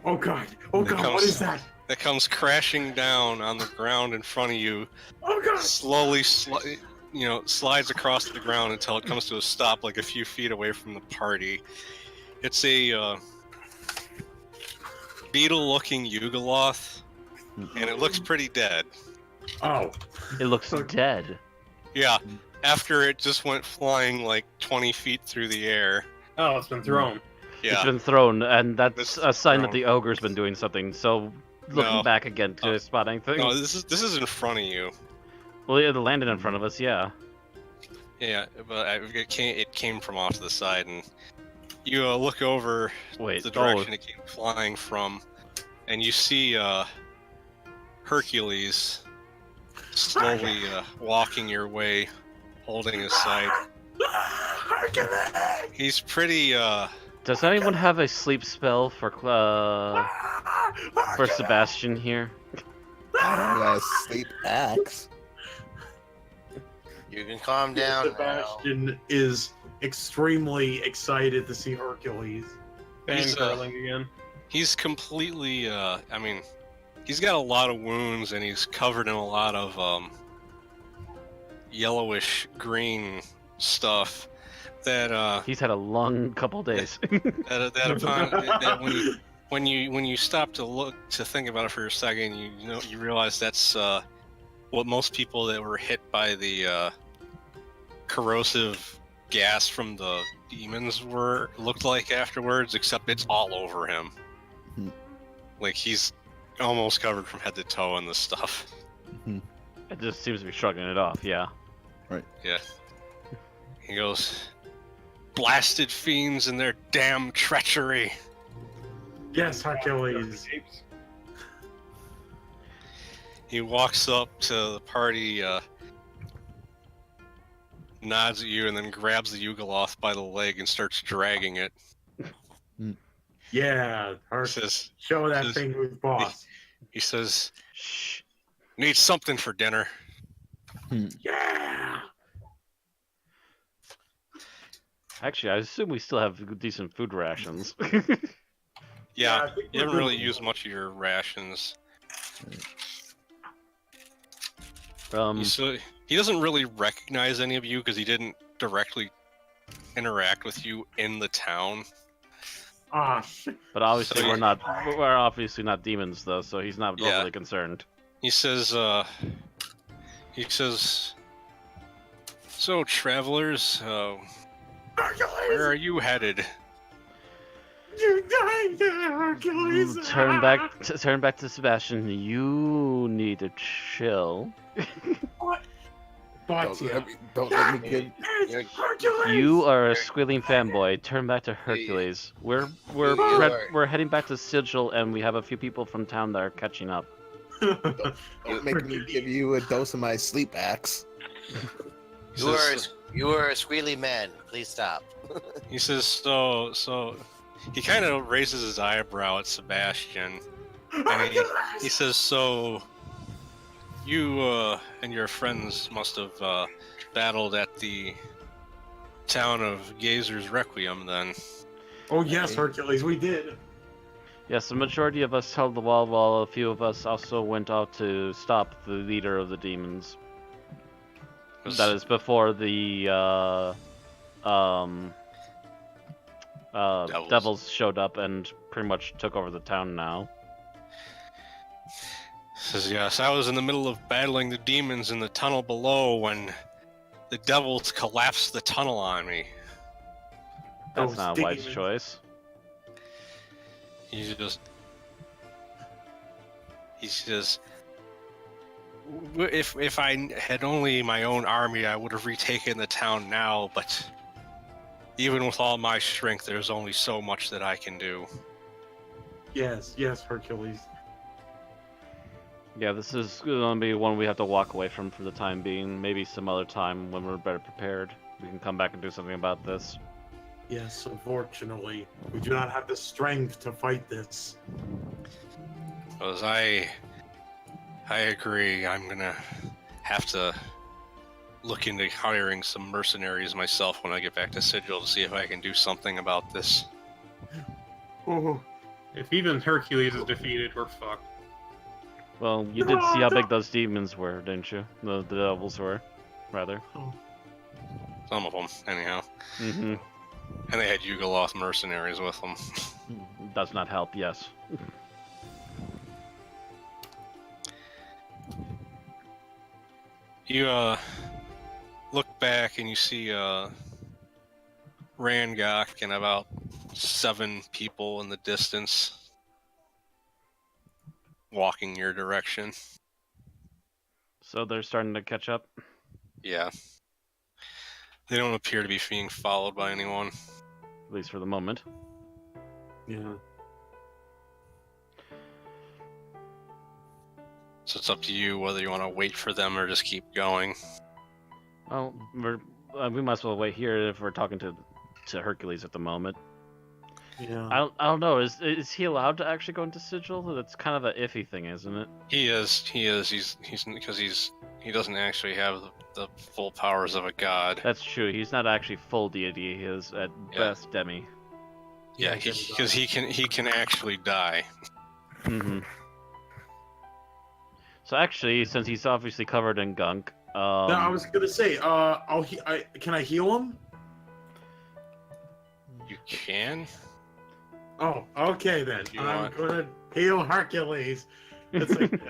oh God. Oh God, what is that? that comes crashing down on the ground in front of you, Oh God. slowly slides across the ground until it comes to a stop like a few feet away from the party. It's a beetle-looking Yugoloth, and it looks pretty dead. Oh. It looks Okay. dead. Yeah, after it just went flying like 20 feet through the air. Oh, it's been thrown. It's Yeah, been thrown, and that's It's a sign that thrown. the ogre's been doing something. So, looking No. back again to spot anything. no, this is in front of you. Well, yeah, it landed in front of us, yeah. Yeah, but it came from off to the side, and you look over Wait, the direction it came flying from, and you see Hercules slowly walking your way, holding his side. Hercules! He's pretty. does anyone have a sleep spell for Sebastian here? I don't got a sleep axe. You can calm down now. Sebastian is extremely excited to see Hercules. He's, Fangirling again. He's completely. I mean, he's got a lot of wounds, and he's covered in a lot of yellowish green stuff that He's had a long couple days. that when you stop to think about it for a second, you realize that's what most people that were hit by the corrosive gas from the demons looked like afterwards, except it's all over him. Like he's almost covered from head to toe in this stuff. It just seems to be shrugging it off, yeah. Right. Yeah. He goes, blasted fiends and their damn treachery. Yes, Hercules. He walks up to the party, nods at you, and then grabs the Yugoloth by the leg and starts dragging it. Yeah, Says, show that says- thing who's boss. He says, Shh. need something for dinner. Yeah. Actually, I assume we still have decent food rations. Yeah, I think you we're haven't really good. used much of your rations. He doesn't really recognize any of you because he didn't directly interact with you in the town. Ah, shit. But obviously So we're obviously not demons though, so he's not Yeah. overly concerned. He says, so travelers, where are you headed? You died there, Hercules. Turn back to Sebastian. You need to chill. But Don't let me get. it's Hercules. You are a squealing fanboy. Turn back to Hercules. We're heading back to Sigil, and we have a few people from town that are catching up. Don't make me give you a dose of my sleep axe. You are a squealy man. Please stop. He says, so he kind of raises his eyebrow at Sebastian, and he says, so you and your friends must have battled at the town of Gazer's Requiem then. Oh yes, Hercules, we did. Yes, the majority of us held the wall, while a few of us also went out to stop the leader of the demons. That is before the devils showed up and pretty much took over the town now. Says, yes, I was in the middle of battling the demons in the tunnel below when the devils collapsed the tunnel on me. That's Those not a wise demons. choice. He says, if I had only my own army, I would have retaken the town now, but even with all my strength, there's only so much that I can do. Yes, Hercules. Yeah, this is going to be one we have to walk away from for the time being. Maybe some other time when we're better prepared, we can come back and do something about this. Yes, unfortunately, we do not have the strength to fight this. Because I agree, I'm gonna have to look into hiring some mercenaries myself when I get back to Sigil to see if I can do something about this. Oh, If even Hercules is defeated, we're fucked. Well, you did see how big those demons were, didn't you? The devils were, rather. Some of them, anyhow. Mm-hmm. And they had Yugoloth mercenaries with them. Does not help, yes. You look back and you see Rangok and about 7 people in the distance walking your direction. So they're starting to catch up. Yeah. They don't appear to be being followed by anyone. At least for the moment. yeah. So it's up to you whether you want to wait for them or just keep going. Well, we might as well wait here if we're talking to Hercules at the moment. Yeah. I don't know. Is he allowed to actually go into Sigil? That's kind of an iffy thing, isn't it? He is. He's because he doesn't actually have the full powers of a god. That's true. He's not actually full deity. He is at best demi. Yeah, because he can actually die. Mm-hmm. So actually, since he's obviously covered in gunk, No, I was gonna say, can I heal him? You can. Oh, okay then. You I'm want- gonna heal Hercules. It's like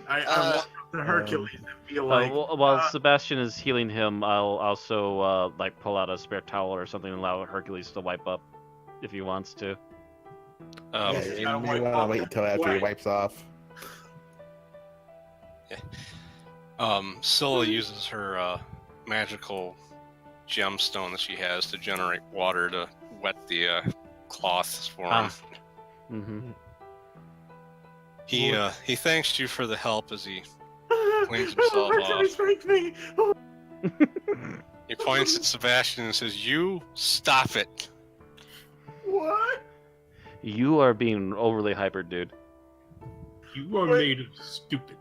I walk up to Hercules and feel like while Sebastian is healing him, I'll also like pull out a spare towel or something and allow Hercules to wipe up if he wants to. Yeah, Okay, you I'll may wipe want to off wait until after he sweat. wipes off. Scylla uses her magical gemstone that she has to generate water to wet the cloths for him. Mm-hmm. He thanks you for the help as he cleans himself Hercules, off. make me. He points at Sebastian and says, "You stop it." What? You are being overly hyper, dude. You are What? made of stupid.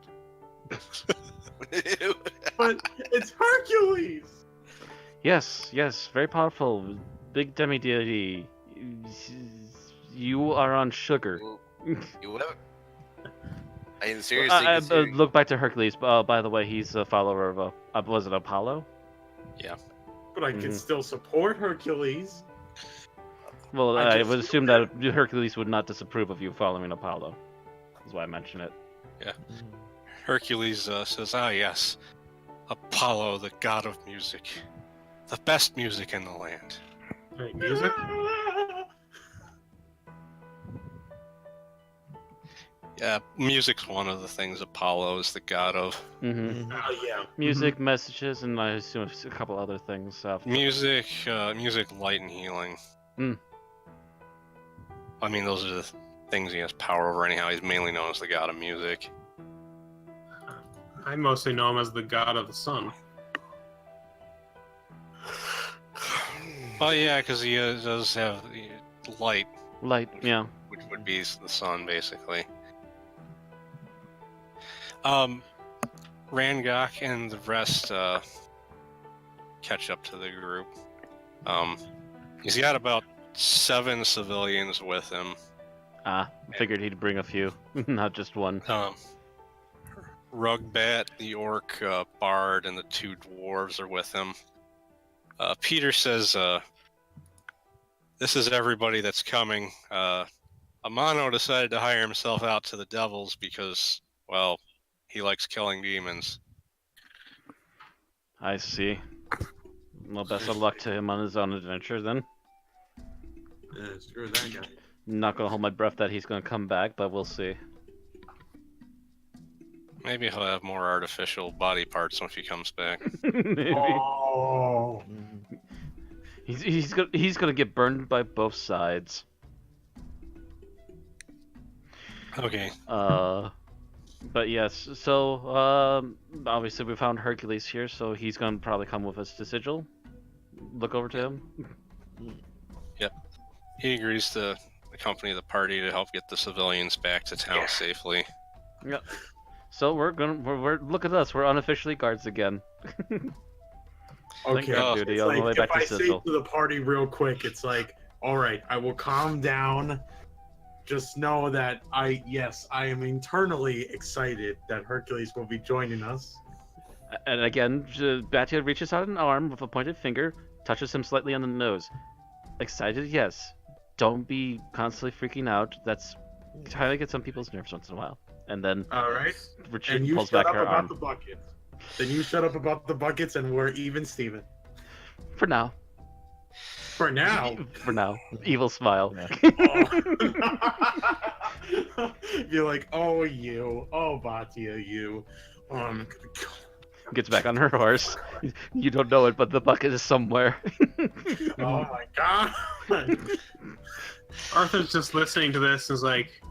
But it's Hercules. Yes, very powerful, big demi-deity. You are on sugar. You whatever. I mean, seriously. considering- Look back to Hercules. By the way, he's a follower of was it Apollo? But I can Mhm. still support Hercules. Well, I I just would feel assume that Hercules would not disapprove of you following Apollo. That's why I mention it. Hercules says, "Ah, yes, Apollo, the god of music, the best music in the land." Hey, music? Yeah, music's one of the things Apollo is the god of. Mm-hmm. Yeah. Music, messages, and I assume a couple other things. Music, light, and healing. Mm. I mean, those are the things he has power over anyhow. He's mainly known as the god of music. I mostly know him as the god of the sun. Oh yeah, because he does have light, Light, yeah. which would be the sun, basically. Rangok and the rest catch up to the group. He's got about 7 civilians with him. Figured he'd bring a few, not just one. Rugbat, the orc bard, and the 2 dwarves are with him. Peter says, "This is everybody that's coming. Amano decided to hire himself out to the devils because, well, he likes killing demons." I see. Well, best of luck to him on his own adventure then. Yeah, screw that guy. Not gonna hold my breath that he's gonna come back, but we'll see. Maybe he'll have more artificial body parts once he comes back. Maybe. Oh. He's gonna get burned by both sides. Okay. But yes, so obviously we found Hercules here, so he's gonna probably come with us to Sigil. Look over to him. He agrees to accompany the party to help get the civilians back to town safely. Yep. So we're look at us, we're unofficially guards again. Okay. God, duty, It's all the like, way back if to I say Sigil. to the party real quick, it's like, all right, I will calm down. Just know that I am internally excited that Hercules will be joining us. And again, Batia reaches out an arm with a pointed finger, touches him slightly on the nose. Excited, yes. Don't be constantly freaking out. That's trying to get some people's nerves once in a while. And then All right. Richard And you pulls shut back up her about arm. the buckets. Then you shut up about the buckets, and we're even, Steven. For now. For now. For now. Evil smile. Oh. You're like, oh, Batia, you. Gets back on her horse. You don't know it, but the bucket is somewhere. Oh my god. Arthur's just listening to this and is like,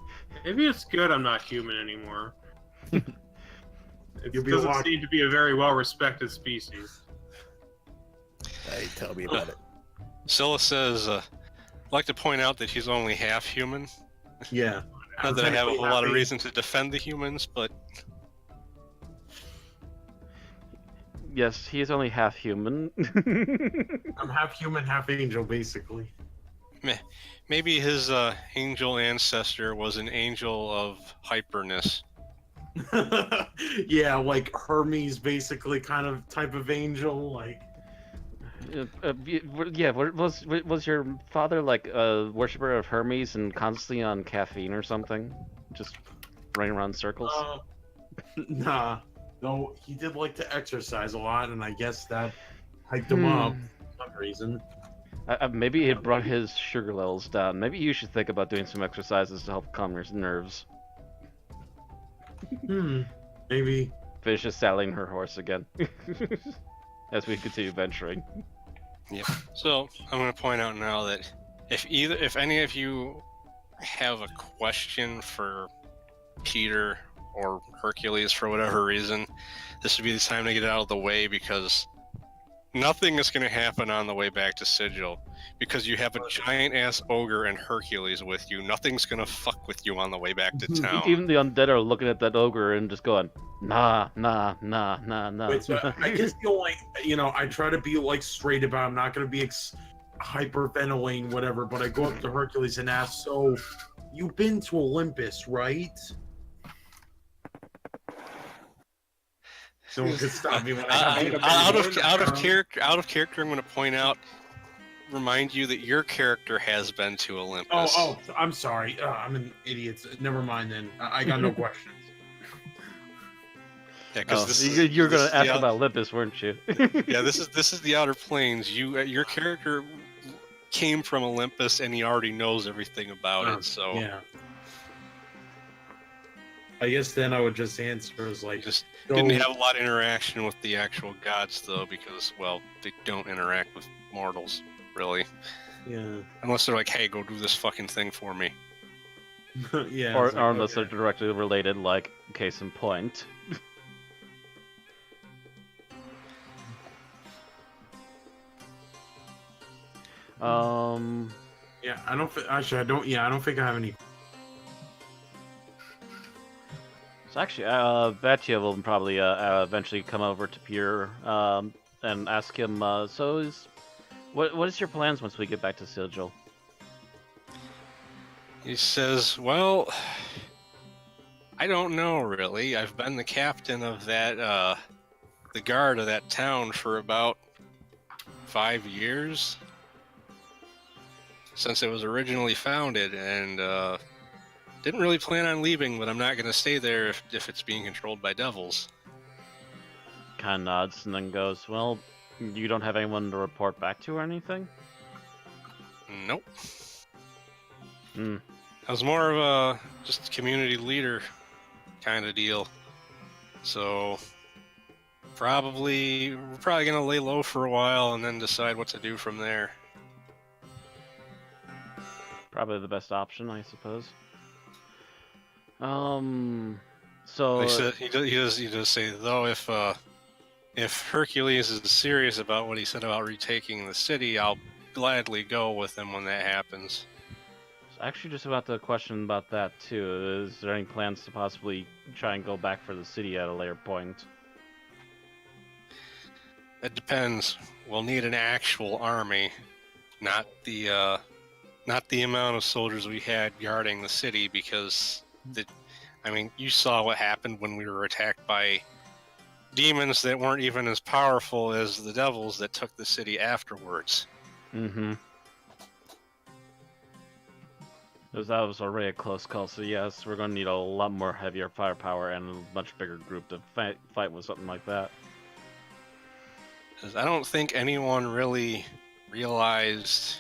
maybe it's good I'm not human anymore. It You'll be doesn't locked- seem to be a very well-respected species. Hey, tell me about it. Scylla says, "I'd like to point out that he's only half human. Yeah. Not that I have a whole lot of Happy. reason to defend the humans, but Yes, he is only half human. I'm half human, half angel, basically. maybe his angel ancestor was an angel of hyperness." Yeah, like Hermes, basically, kind of type of angel. Like, Yeah, was your father like a worshiper of Hermes and constantly on caffeine or something? Just running around in circles? uh, nah. No, he did like to exercise a lot, and I guess that hyped him up for some reason. Maybe it brought his sugar levels down. Maybe you should think about doing some exercises to help calm your nerves. Maybe. Finish just saddling her horse again. As we continue venturing. Yeah. So I'm going to point out now that if any of you have a question for Peter or Hercules for whatever reason, this would be the time to get it out of the way, because nothing is going to happen on the way back to Sigil, because you have a giant ass ogre and Hercules with you. Nothing's going to fuck with you on the way back to town. Even the undead are looking at that ogre and just going, nah, nah, nah, nah, nah. Wait, so I guess the only, I try to be like straight about. I'm not gonna be hyperventilating, whatever. But I go up to Hercules and ask, "So, you've been to Olympus, right?" No one could stop me when out of character. I'm going to point out, remind you that your character has been to Olympus. Oh, I'm sorry. I'm an idiot. Never mind then. I got no questions. Yeah, because you were going to ask about Olympus, weren't you? Yeah, this is the Outer Planes. Your character came from Olympus, and he already knows everything about it. So yeah. I guess then I would just answer as like, just didn't have a lot of interaction with the actual gods, though, because, well, they don't interact with mortals, really. Yeah. Unless they're like, hey, go do this fucking thing for me. Yeah. Or like, unless they're directly related, like, case in point. Yeah, I don't think I have any. So actually, Batya will probably eventually come over to Pierre and ask him. What is your plans once we get back to Sigil? He says, well, I don't know, really. I've been the captain of that, the guard of that town for about 5 years. Since it was originally founded, and didn't really plan on leaving, but I'm not going to stay there if it's being controlled by devils. Kind of nods and then goes, well, you don't have anyone to report back to or anything? Nope. Hmm. I was more of a just community leader kind of deal. So we're probably going to lay low for a while and then decide what to do from there. Probably the best option, I suppose. So he does say, though, if Hercules is serious about what he said about retaking the city, I'll gladly go with him when that happens. Actually, just about the question about that too. Is there any plans to possibly try and go back for the city at a later point? It depends. We'll need an actual army, not the amount of soldiers we had guarding the city, because you saw what happened when we were attacked by demons that weren't even as powerful as the devils that took the city afterwards. Mm-hmm. That was already a close call, so yes, we're going to need a lot more heavier firepower and a much bigger group to fight with something like that. 'Cause I don't think anyone really realized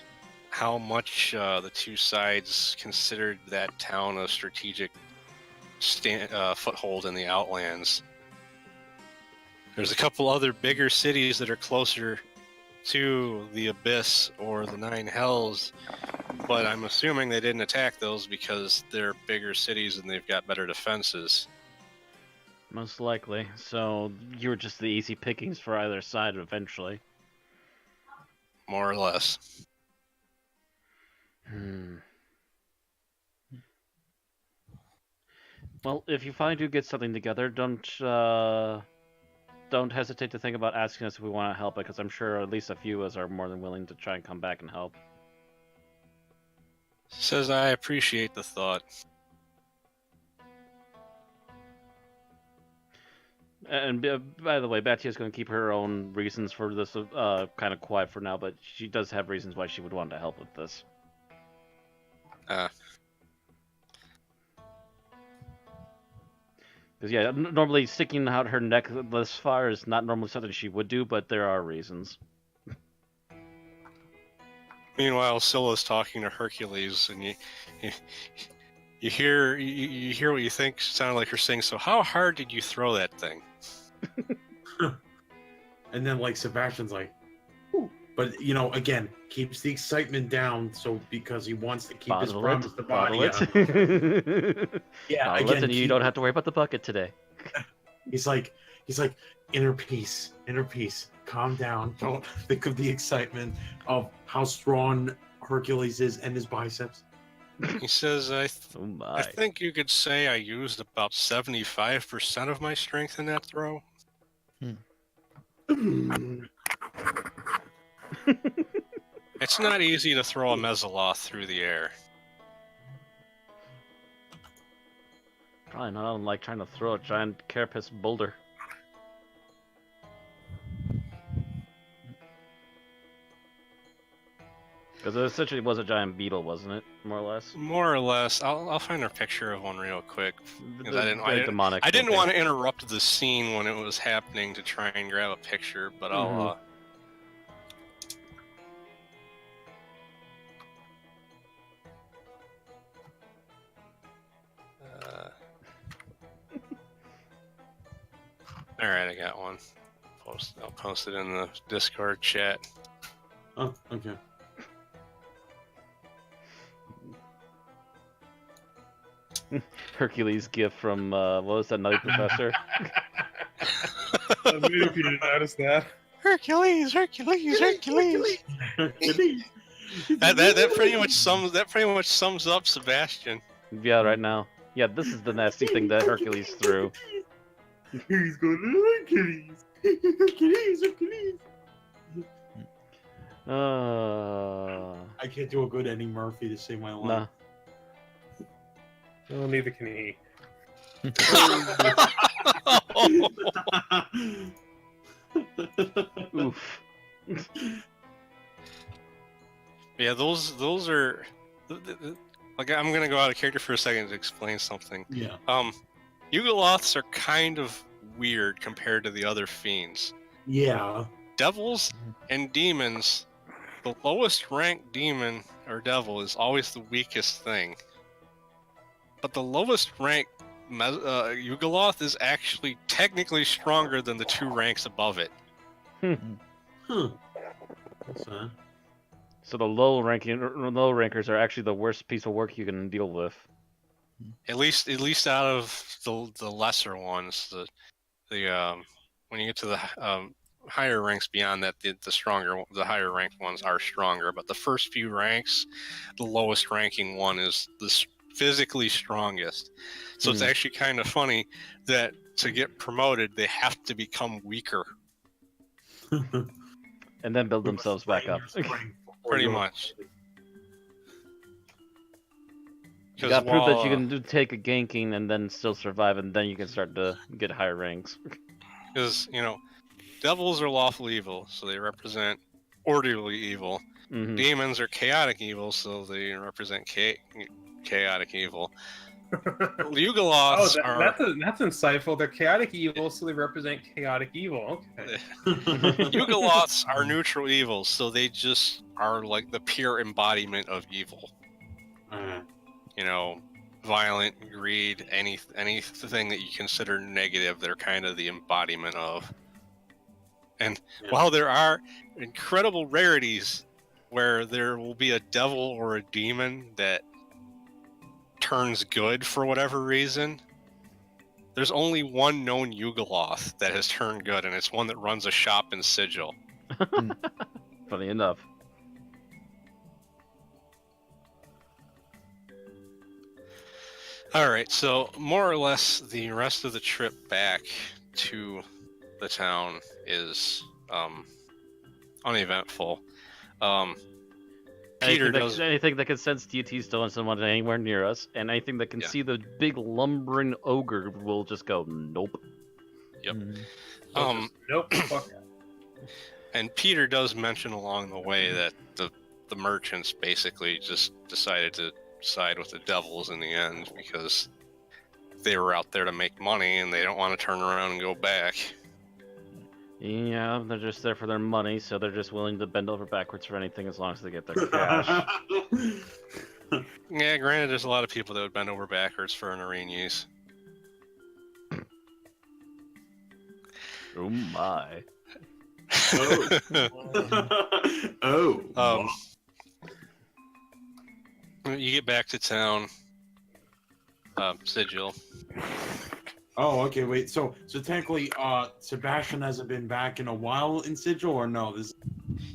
how much the two sides considered that town a strategic foothold in the Outlands. There's a couple other bigger cities that are closer to the Abyss or the Nine Hells, but I'm assuming they didn't attack those because they're bigger cities and they've got better defenses. Most likely. So you were just the easy pickings for either side eventually. More or less. Well, if you finally do get something together, don't hesitate to think about asking us if we want to help, because I'm sure at least a few of us are more than willing to try and come back and help. Says I appreciate the thought. And by the way, Batia's going to keep her own reasons for this kind of quiet for now, but she does have reasons why she would want to help with this. Because yeah, normally sticking out her neck this far is not normally something she would do, but there are reasons. Meanwhile, Scylla's talking to Hercules, and you hear what you think sounded like her saying. So, how hard did you throw that thing? And then like Sebastian's like, "Ooh." But you know, again, keeps the excitement down, so because he wants to keep his promise to Badia. Yeah, again, and you don't have to worry about the bucket today. He's like, inner peace, calm down. Don't think of the excitement of how strong Hercules is and his biceps. He says, I Oh my. think you could say I used about 75% of my strength in that throw. It's not easy to throw a Mezzoloth through the air. Probably not unlike trying to throw a giant carapace boulder. Because it essentially was a giant beetle, wasn't it? More or less. More or less. I'll find a picture of one real quick. Because I Very demonic. I didn't looking. want to interrupt the scene when it was happening to try and grab a picture, but I'll. All right, I got one. I'll post it in the Discord chat. Oh, okay. Hercules gift from what was that Nutty Professor? I don't know if you didn't notice that. Hercules. Hercules. That pretty much sums up Sebastian. Yeah, right now. Yeah, this is the nasty thing that Hercules threw. He's going Hercules. Hercules. I can't do a good Eddie Murphy to save my life. Nah. Well, neither can he. Oof. Yeah, those are like I'm gonna go out of character for a second to explain something. Yeah. Yugoloths are kind of weird compared to the other fiends. Yeah. Devils and demons, the lowest ranked demon or devil is always the weakest thing. But the lowest ranked Yugoloth is actually technically stronger than the 2 ranks above it. Huh. That's So the low rankers are actually the worst piece of work you can deal with. At least out of the lesser ones, the when you get to the higher ranks beyond that, the higher ranked ones are stronger. But the first few ranks, the lowest ranking one is the physically strongest. So it's actually kind of funny that to get promoted, they have to become weaker. And then build themselves back up. Pretty much. You gotta prove that you can take a ganking and then still survive, and then you can start to get higher ranks. Because, devils are lawful evil, so they represent orderly evil. Mm-hmm. Demons are chaotic evil, so they represent chaotic evil. Yugoloths are... That's insightful. They're chaotic evil, so they represent chaotic evil. Okay. Yugoloths are neutral evil, so they just are like the pure embodiment of evil. Violent, greed, anything that you consider negative, they're kind of the embodiment of. And while there are incredible rarities where there will be a devil or a demon that turns good for whatever reason, there's only one known Yugoloth that has turned good, and it's one that runs a shop in Sigil. Funny enough. Alright, so more or less the rest of the trip back to the town is uneventful. Peter does... Anything that can sense deities don't want someone anywhere near us, and anything that can see the big lumbering ogre will just go, nope. Yep. Mm. Nope. Fuck. And Peter does mention along the way that the merchants basically just decided to side with the devils in the end because they were out there to make money and they don't want to turn around and go back. Yeah, they're just there for their money, so they're just willing to bend over backwards for anything as long as they get their cash. Yeah, granted, there's a lot of people that would bend over backwards for an Arenes. Oh my. Oh. You get back to town, Sigil. Oh, okay, wait. So technically, Sebastian hasn't been back in a while in Sigil, or no?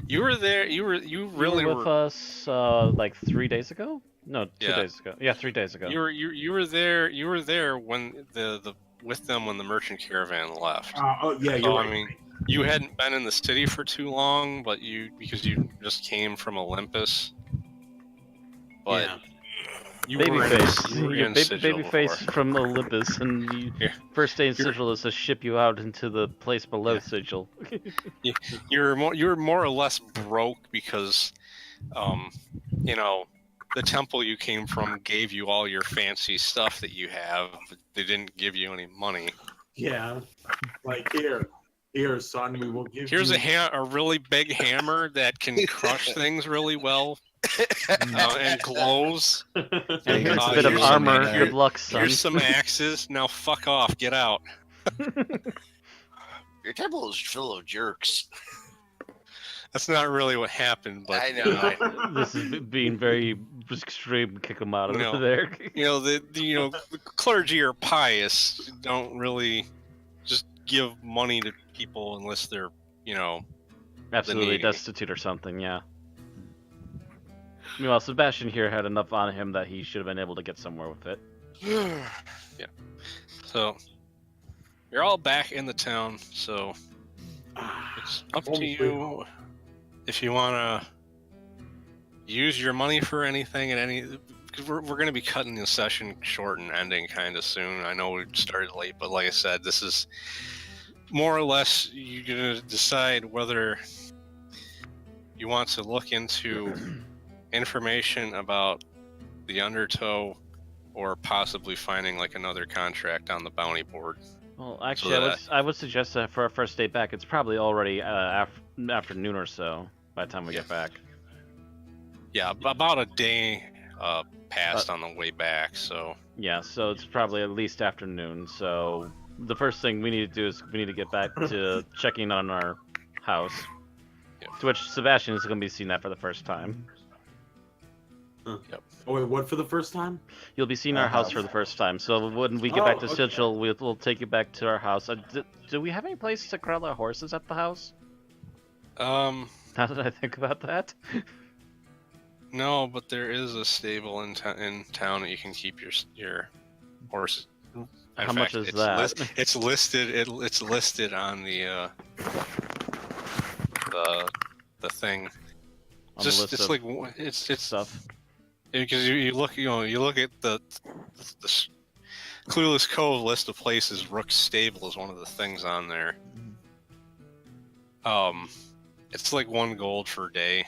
You were there. You really You were with us like 3 days ago? No, 2 Yeah. days ago. Yeah, 3 days ago. You were there. You were there when the with them when the merchant caravan left. Oh, yeah, So, you're right. I mean, you hadn't been in the city for too long, but because you just came from Olympus. But Yeah. you were in Sigil Babyface before. from Olympus, and first day in Sigil is to ship you out into the place below Sigil. You're more or less broke because, you know, the temple you came from gave you all your fancy stuff that you have, but they didn't give you any money. Yeah. Like here, son, we will give Here's you. a really big hammer that can crush things really well and glows. And here's a Uh, bit of here's some- armor. here- Good luck, son. Here's some axes. Now fuck off. Get out. Your temple is full of jerks. That's not really what happened, but I know. This is being very extreme. Kick him out of No. there. you know the clergy are pious. Don't really just give money to people unless they're Absolutely needy. destitute or something. Yeah. Meanwhile, Sebastian here had enough on him that he should have been able to get somewhere with it. Yeah. So you're all back in the town. So it's up to you if you want to use your money for anything at any. Because we're going to be cutting the session short and ending kind of soon. I know we started late, but like I said, this is more or less you're going to decide whether you want to look into information about the Undertow or possibly finding like another contract on the bounty board. Well, actually, I would suggest that for our first day back, it's probably already afternoon or so by the time we get back. Yeah, about a day passed on the way back, so Yeah, so it's probably at least afternoon. So the first thing we need to do is we need to get back to checking on our house. Yep. To which Sebastian is going to be seeing that for the first time. Yep. Oh wait, what for the first time? You'll be seeing our house for the first time. So when we get back to Sigil, we'll take you back to our house. Do we have any place to corral our horses at the house? Now that I think about that. No, but there is a stable in town that you can keep your horses. How much is that? It's listed. It's listed on the thing. On Just the list it's of like it's stuff. because you look at the Clueless Cove list of places. Rook's Stable is one of the things on there. It's like 1 gold per day.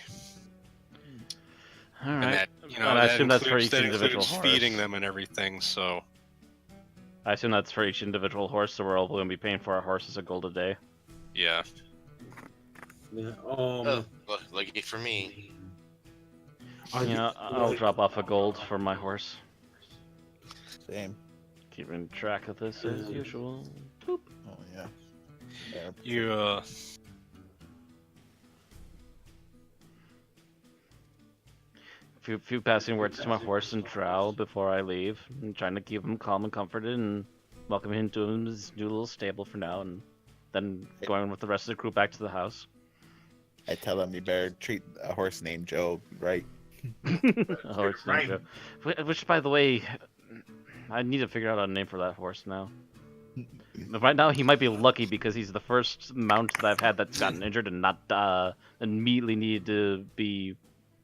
All And right. that, I assume that's for each that individual includes horse. feeding them and everything. So I assume that's for each individual horse, so we're all going to be paying for our horses a gold a day. yeah, Yeah, Oh, lucky for me. I'll drop off a gold for my horse. Same. Keeping track of this as usual. Boop. Oh yeah. you Few passing words to my horse and Drow before I leave. I'm trying to keep him calm and comforted and welcome him to his new little stable for now, and then going with the rest of the crew back to the house. I tell them you better treat a horse named Joe right. A horse named Right. Joe. Which, by the way, I need to figure out a name for that horse now. But right now, he might be lucky because he's the first mount that I've had that's gotten injured and not immediately needed to be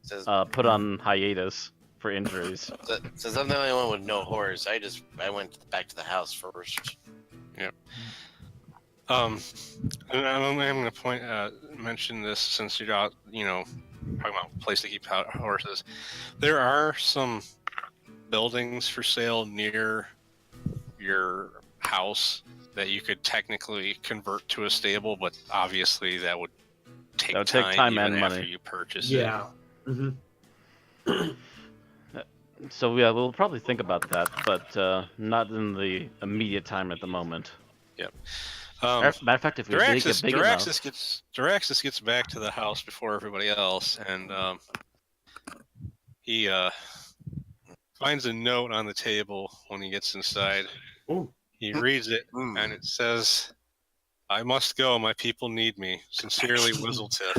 Says, put on hiatus for injuries. since I'm the only one with no horse, I went back to the house first. And I'm going to mention this since you're out, talking about a place to keep horses. There are some buildings for sale near your house that you could technically convert to a stable, but obviously that would take time even and after money. you purchase Yeah. So yeah, we'll probably think about that, but not in the immediate time at the moment. Yep. Matter of fact, if we make it big enough, Duraxis gets back to the house before everybody else, and he finds a note on the table when he gets inside. Oh. He reads it, and it says, "I must go. My people need me. Sincerely, Wizzletiff."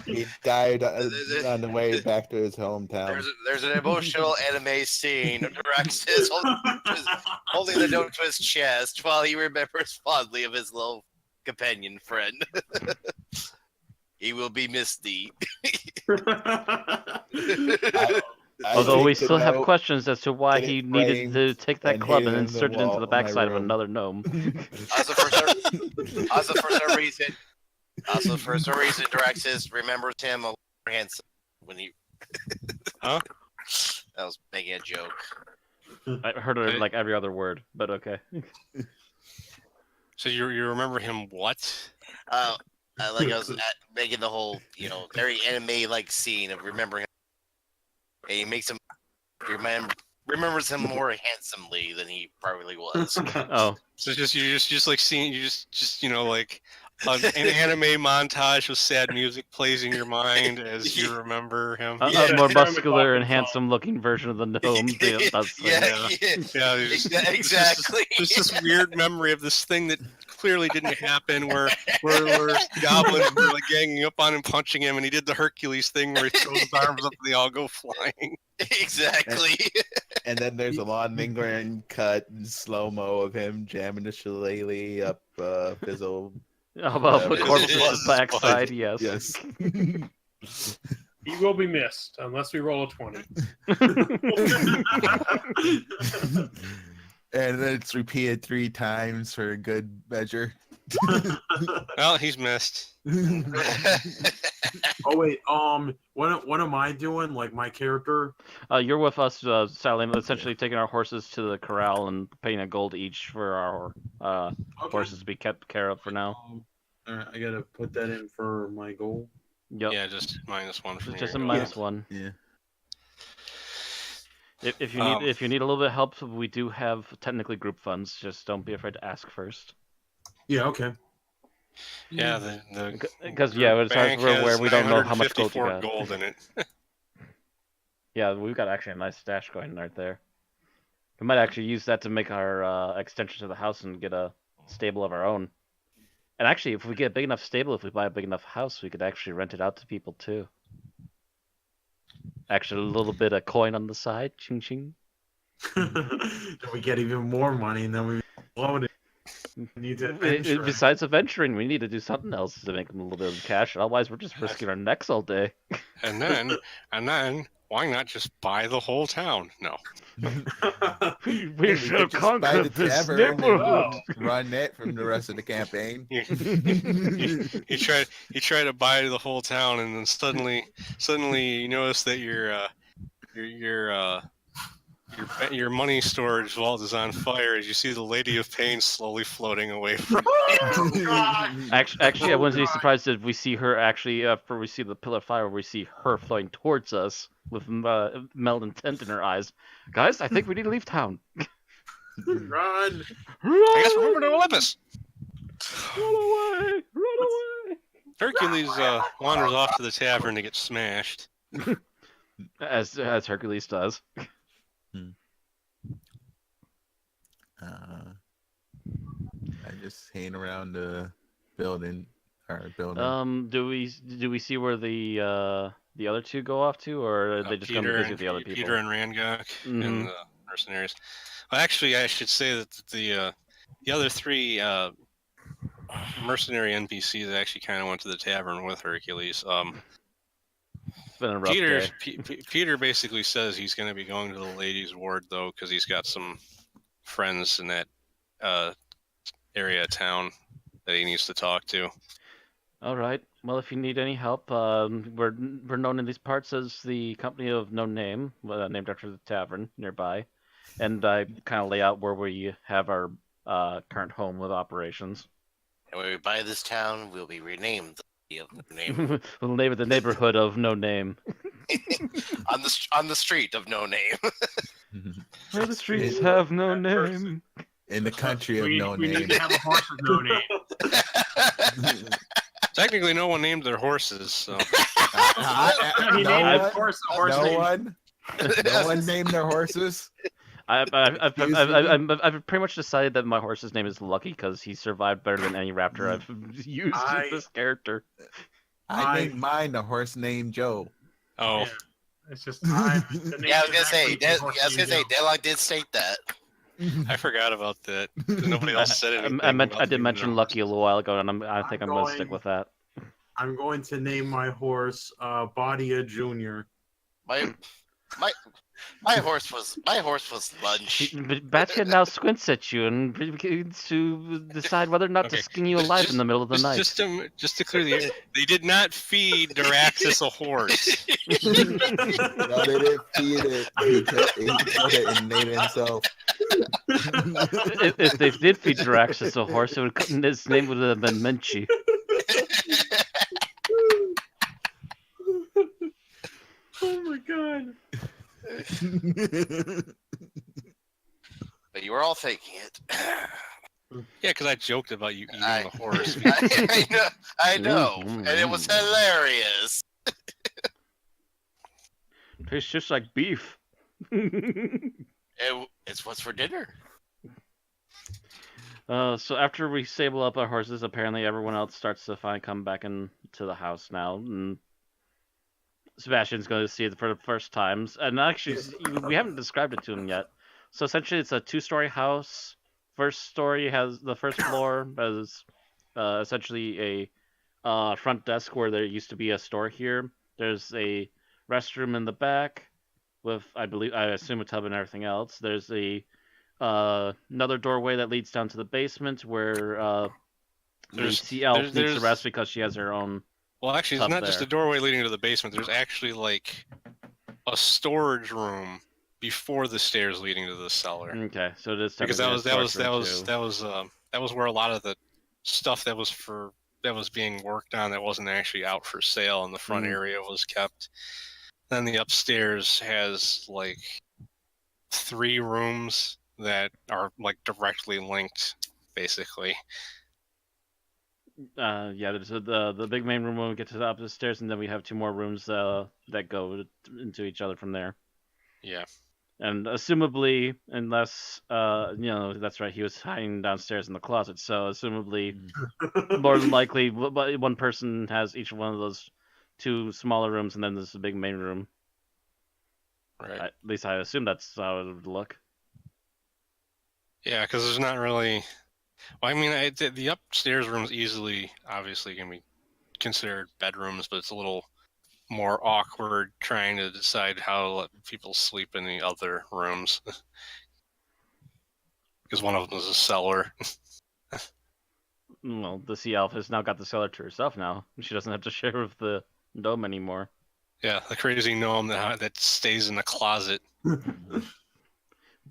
He died on the way back to his hometown. There's an emotional anime scene of Duraxis holding the note to his chest while he remembers fondly of his little companion friend. He will be misty. Although we still have questions as to why he needed to take that club and insert it into the backside of another gnome. Also, for some reason, Duraxis remembers him a little more handsome when he. Huh? I was making a joke. I heard it like every other word, but okay. So you remember him what? Like I was making the whole, very anime-like scene of remembering him. And he makes him remembers him more handsomely than he probably was. Oh, So you just like seeing like an anime montage with sad music plays in your mind as you remember him. a more muscular and handsome-looking version of the gnome. Exactly. Just this weird memory of this thing that clearly didn't happen, where goblins were like ganging up on him, punching him, and he did the Hercules thing where he throws his arms up and they all go flying. Exactly. And then there's a long lingering cut in slow-mo of him jamming the shillelagh up Fizzle. How about the corpse's backside? Yes. Yes. He will be missed unless we roll a 20. And then it's repeated 3 times for a good measure. Well, he's missed. Oh wait, what am I doing? Like my character? You're with us, Sally, essentially taking our horses to the corral and paying a gold each for our horses to be kept care of for now. All right, I gotta put that in for my goal. Yep. Yeah, just -1 from Just a your -1. Yeah. If you need a little bit of help, we do have technically group funds. Just don't be afraid to ask first. Yeah. Okay. Yeah, Because it's hard where we don't know how much gold you got. Gold in it. Yeah, we've got actually a nice stash going right there. We might actually use that to make our extension to the house and get a stable of our own. And actually, if we get a big enough stable, if we buy a big enough house, we could actually rent it out to people too. Actually, a little bit of coin on the side, ching ching. Then we get even more money, and then we load it. Need to adventure. Besides adventuring, we need to do something else to make a little bit of cash. Otherwise, we're just risking our necks all day. And then, why not just buy the whole town? No. we should conquer this neighborhood. Run it from the rest of the campaign. You try to buy the whole town, and then suddenly you notice that your money storage vault is on fire as you see the Lady of Pain slowly floating away from you. Actually, I wouldn't be surprised if we see her actually after we see the pillar of fire. We see her flowing towards us with meld intent in her eyes. Guys, I think we need to leave town. Run! I guess we're moving to Olympus. Run away! Run away! Hercules wanders off to the tavern to get smashed. As Hercules does. I just hang around the building. Do we see where the other two go off to, or are they just come to visit the other people? Peter and Rangok and the mercenaries. Well, actually, I should say that the other 3 mercenary NPCs actually kind of went to the tavern with Hercules. It's been a rough day. Peter basically says he's going to be going to the ladies' ward though, because he's got some friends in that area of town that he needs to talk to. All right. Well, if you need any help, we're known in these parts as the Company of No Name, named after the tavern nearby, and I kind of lay out where we have our current home with operations. And when we buy this town, we'll be renamed the of No Name We'll name it the neighborhood of No Name. on the street of No Name. Where the streets have no name. In the country of we no need name. to have a horse with no name. Technically, no one named their horses, so He named no his horse a horse no named- one. No one named their horses. I've pretty much decided that my horse's name is Lucky because he survived better than any raptor I've used with this character. I named mine the horse named Joe. oh, Yeah. It's just I Yeah, I was gonna say. Deadlock did state that. I forgot about that. Nobody else said anything. I did mention Lucky a little while ago, and I think I'm going to stick with that. I'm going to name my horse Badia Junior. My horse was lunch. Batman now squints at you and begins to decide whether or not to Okay. skin you alive in the middle of the night. Just to clear the air, they did not feed Daraxis a horse. No, they didn't feed it. He killed it and made it himself. If they did feed Daraxis a horse, his name would have been Menchie. Oh my god. But you were all faking it. Yeah, because I joked about you eating the horse. I know, and it was hilarious. Tastes just like beef. It's what's for dinner. So after we stable up our horses, apparently everyone else starts to come back into the house now, and Sebastian's going to see it for the first times. And actually, we haven't described it to him yet. So essentially, it's a 2-story house. First story has the first floor has essentially a front desk where there used to be a store here. There's a restroom in the back with, I assume, a tub and everything else. There's another doorway that leads down to the basement where the sea elf needs to rest because she has her own. Well, actually, it's Up not just there. a doorway leading to the basement. There's actually like a storage room before the stairs leading to the cellar. Okay, so it is Because technically a storage room, too. that was where a lot of the stuff that was being worked on that wasn't actually out for sale in the front area was kept. Then the upstairs has like 3 rooms that are like directly linked, basically. Yeah, there's the big main room when we get to the opposite stairs, and then we have 2 more rooms that go into each other from there. Yeah. And assumably, unless that's right, he was hiding downstairs in the closet. So assumably, more than likely, one person has each one of those 2 smaller rooms, and then there's a big main room. Right. At least I assume that's how it would look. Yeah, because there's not really. Well, I mean, the upstairs rooms obviously can be considered bedrooms, but it's a little more awkward trying to decide how to let people sleep in the other rooms. Because one of them is a cellar. Well, the sea elf has now got the cellar to herself now. She doesn't have to share with the gnome anymore. Yeah, the crazy gnome that stays in the closet.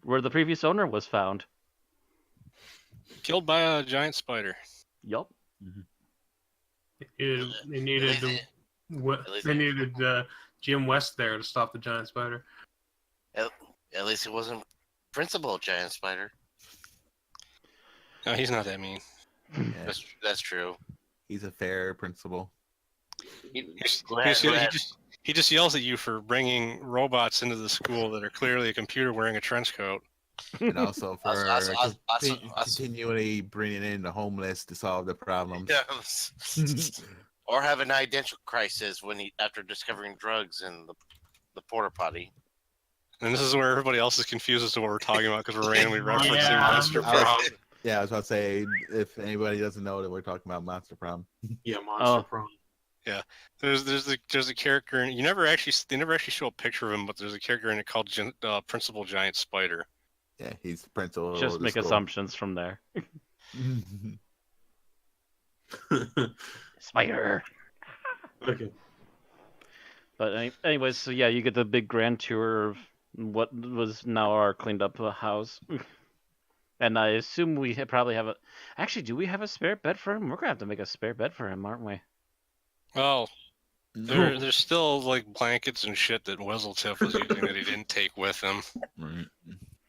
Where the previous owner was found. Killed by a giant spider. Yup. They needed Jim West there to stop the giant spider. At least it wasn't Principal Giant Spider. No, he's not that mean. Yeah, That's true. he's a fair principal. He just yells at you for bringing robots into the school that are clearly a computer wearing a trench coat. And also for Also- continually bringing in the homeless to solve the problems. Yes. Or have an identical crisis after discovering drugs in the porta potty. And this is where everybody else is confused as to what we're talking about because we're randomly referencing Yeah. Monster Prom. Yeah, I was about to say, if anybody doesn't know that we're talking about Monster Prom. Yeah, Monster Prom. There's a character, and they never actually show a picture of him, but there's a character in it called Principal Giant Spider. Yeah, he's the principal. Just of the make school. assumptions from there. Spider. Okay. But anyways, so yeah, you get the big grand tour of what was now our cleaned up house. And I assume we probably have a. Actually, do we have a spare bed for him? We're gonna have to make a spare bed for him, aren't we? Well, there's still like blankets and shit that Wezzletip was using that he didn't take with him. Right.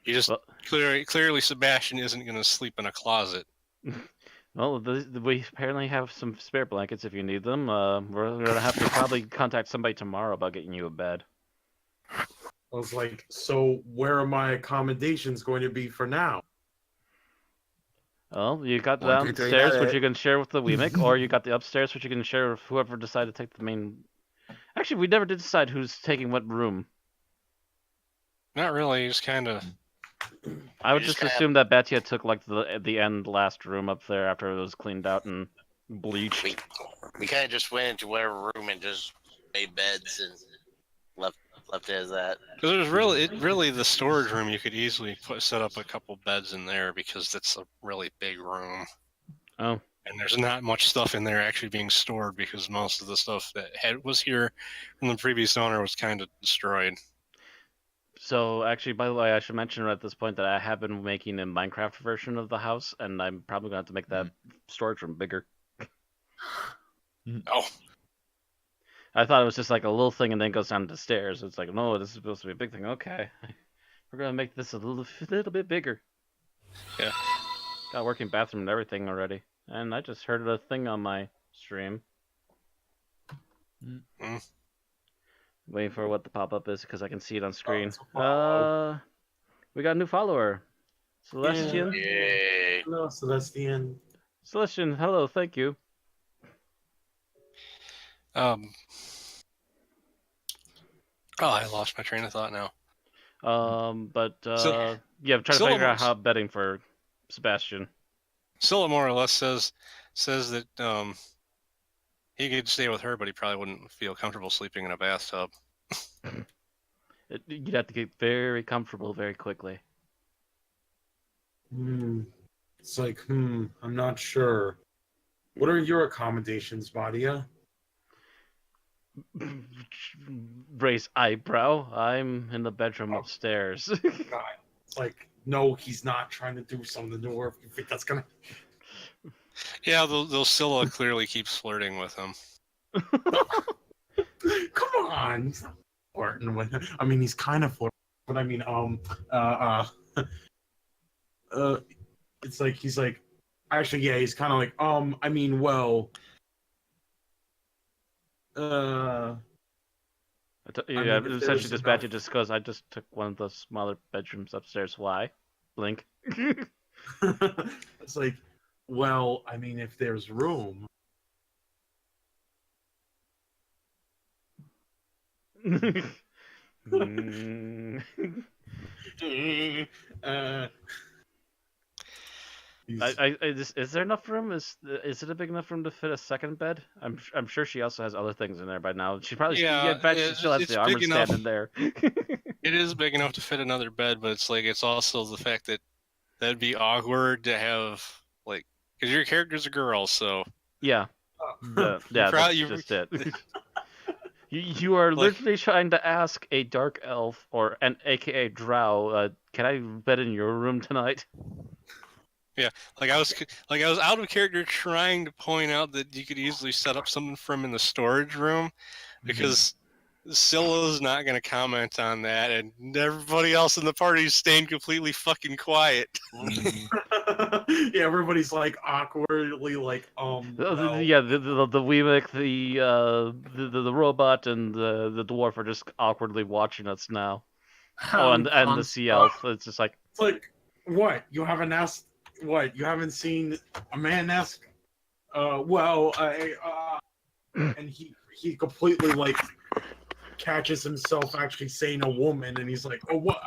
He just Well, clearly Sebastian isn't gonna sleep in a closet. well, we apparently have some spare blankets if you need them. We're gonna have to probably contact somebody tomorrow about getting you a bed. I was like, so where are my accommodations going to be for now? Well, you got the 1, 2, 3, downstairs, got which it. you can share with the Weemic, or you got the upstairs, which you can share with whoever decided to take the main. Actually, we never did decide who's taking what room. Not really. Just kind of. I would You just just kinda assume that Batia took like the end last room up there after it was cleaned out and bleached. We kind of just went into whatever room and just made beds and left it as that. Because there's really the storage room. You could easily set up a couple beds in there because that's a really big room. Oh, And there's not much stuff in there actually being stored because most of the stuff that was here from the previous owner was kind of destroyed. so actually, by the way, I should mention at this point that I have been making a Minecraft version of the house, and I'm probably going to have to make that storage room bigger. Oh, I thought it was just like a little thing and then goes down the stairs. It's like, no, this is supposed to be a big thing. Okay, we're gonna make this a little bit bigger. Yeah. Got a working bathroom and everything already. And I just heard a thing on my stream. Mm. Waiting for what the pop-up is because I can see it on screen. it's a follow. We got a new follower. Celestian. Yeah. No, so that's the end. Celestian, hello, thank you. Oh, I lost my train of thought now. Yeah, I'm trying to figure out Silamos. how betting for Sebastian. Scylla more or less says that he could stay with her, but he probably wouldn't feel comfortable sleeping in a bathtub. You'd have to get very comfortable very quickly. It's like, I'm not sure. What are your accommodations, Badia? Raise eyebrow. I'm in the bedroom upstairs. God, it's like, no, he's not trying to do something to her. You think that's gonna? Yeah, though Scylla clearly keeps flirting with him. Come on, he's not flirting with him. I mean, he's kind of flirting, but I mean, it's like he's like, actually, yeah, he's kind of like, I mean, well, Yeah, mean, if essentially there's this enough- badge just goes, I just took one of the smaller bedrooms upstairs. Why? Blink. it's like, well, I mean, if there's room. Mm. Is there enough room? Is it a big enough room to fit a second bed? I'm sure she also has other things in there by now. She probably she still has it's the armor big enough. stand in there. It is big enough to fit another bed, but it's also the fact that that'd be awkward to have, like, because your character's a girl, so Yeah. Yeah, that's just it. You are literally trying to ask a dark elf or an AKA drow, can I bed in your room tonight? yeah, I was out of character trying to point out that you could easily set up something for him in the storage room, because Scylla's not going to comment on that, and everybody else in the party is staying completely fucking quiet. Yeah, everybody's like awkwardly like, no. Yeah, the Weemic, the robot, and the dwarf are just awkwardly watching us now. And the sea elf. It's just like, It's like, what? You haven't asked? What? You haven't seen a man ask? And he completely like catches himself actually saying a woman, and he's like, oh, what?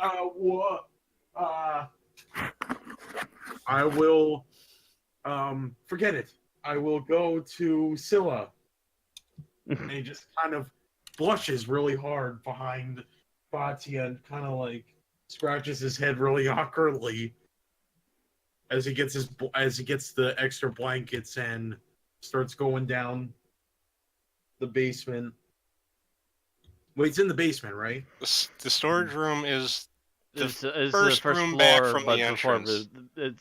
I will, forget it. I will go to Scylla. And he just kind of blushes really hard behind Batia and kind of like, scratches his head really awkwardly as he gets the extra blankets and starts going down the basement. Wait, it's in the basement, right? The storage room is the It's first the first room floor, back from but the before entrance.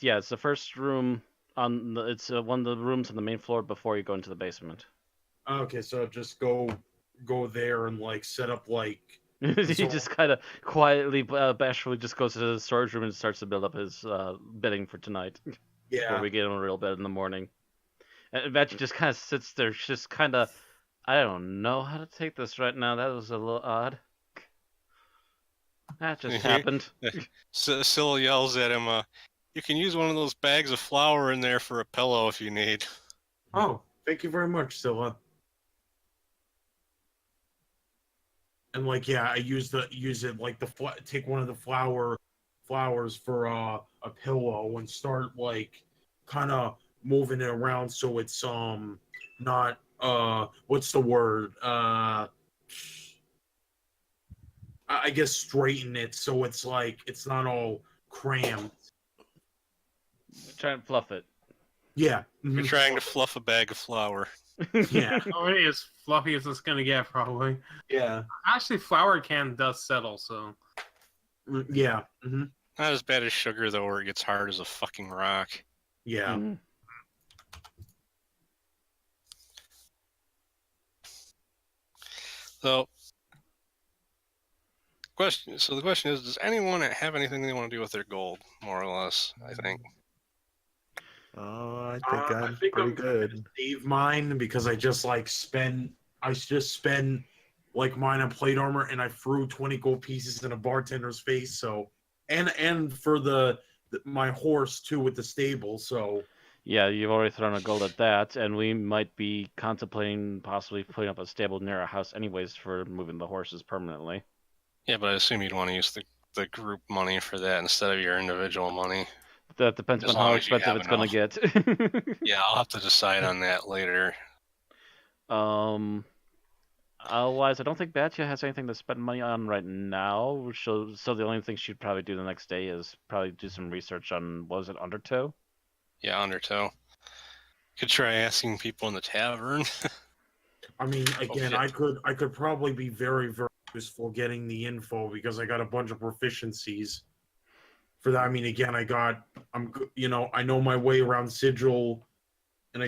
yeah, it's the first room on the, it's one of the rooms on the main floor before you go into the basement. Okay, so just go there and like set up like He So- just kind of quietly, bashfully just goes to the storage room and starts to build up his bedding for tonight before yeah. we get him a real bed in the morning. And Matthew just kind of sits there, just kind of, I don't know how to take this right now. That was a little odd. That just happened. Syl yells at him, you can use one of those bags of flour in there for a pillow if you need. Oh, thank you very much, Scylla. And like, yeah, I use it like take one of the flowers for a pillow and start like kind of moving it around so it's not what's the word I guess straighten it so it's like it's not all crammed. Try and fluff it. Yeah. You're mhm. trying to fluff a bag of flour. Yeah. Oh, it is fluffy as it's gonna get, probably. Yeah. Actually, flour can does settle, so. Yeah. hmm Not as bad as sugar, though, where it gets hard as a fucking rock. Yeah. Mhm. So, the question is, does anyone have anything they want to do with their gold, more or less, I think? Oh, I think I I'm think pretty I'm gonna good. save mine because I just spend like mine on plate armor and I threw 20 gold pieces in a bartender's face. So and for my horse too with the stable. So Yeah, you've already thrown a gold at that, and we might be contemplating possibly putting up a stable near our house anyways for moving the horses permanently. Yeah, but I assume you'd want to use the group money for that instead of your individual money. That depends As on how long as you expensive have it's gonna get. Yeah, I'll have to decide on that later. Otherwise, I don't think Batya has anything to spend money on right now. So the only thing she'd probably do the next day is probably do some research on, what was it, Undertow? Yeah, Undertow. Could try asking people in the tavern. I mean, again, shit. I could probably be very very useful getting the info because I got a bunch of proficiencies for that. I mean, again, I know my way around Sigil, and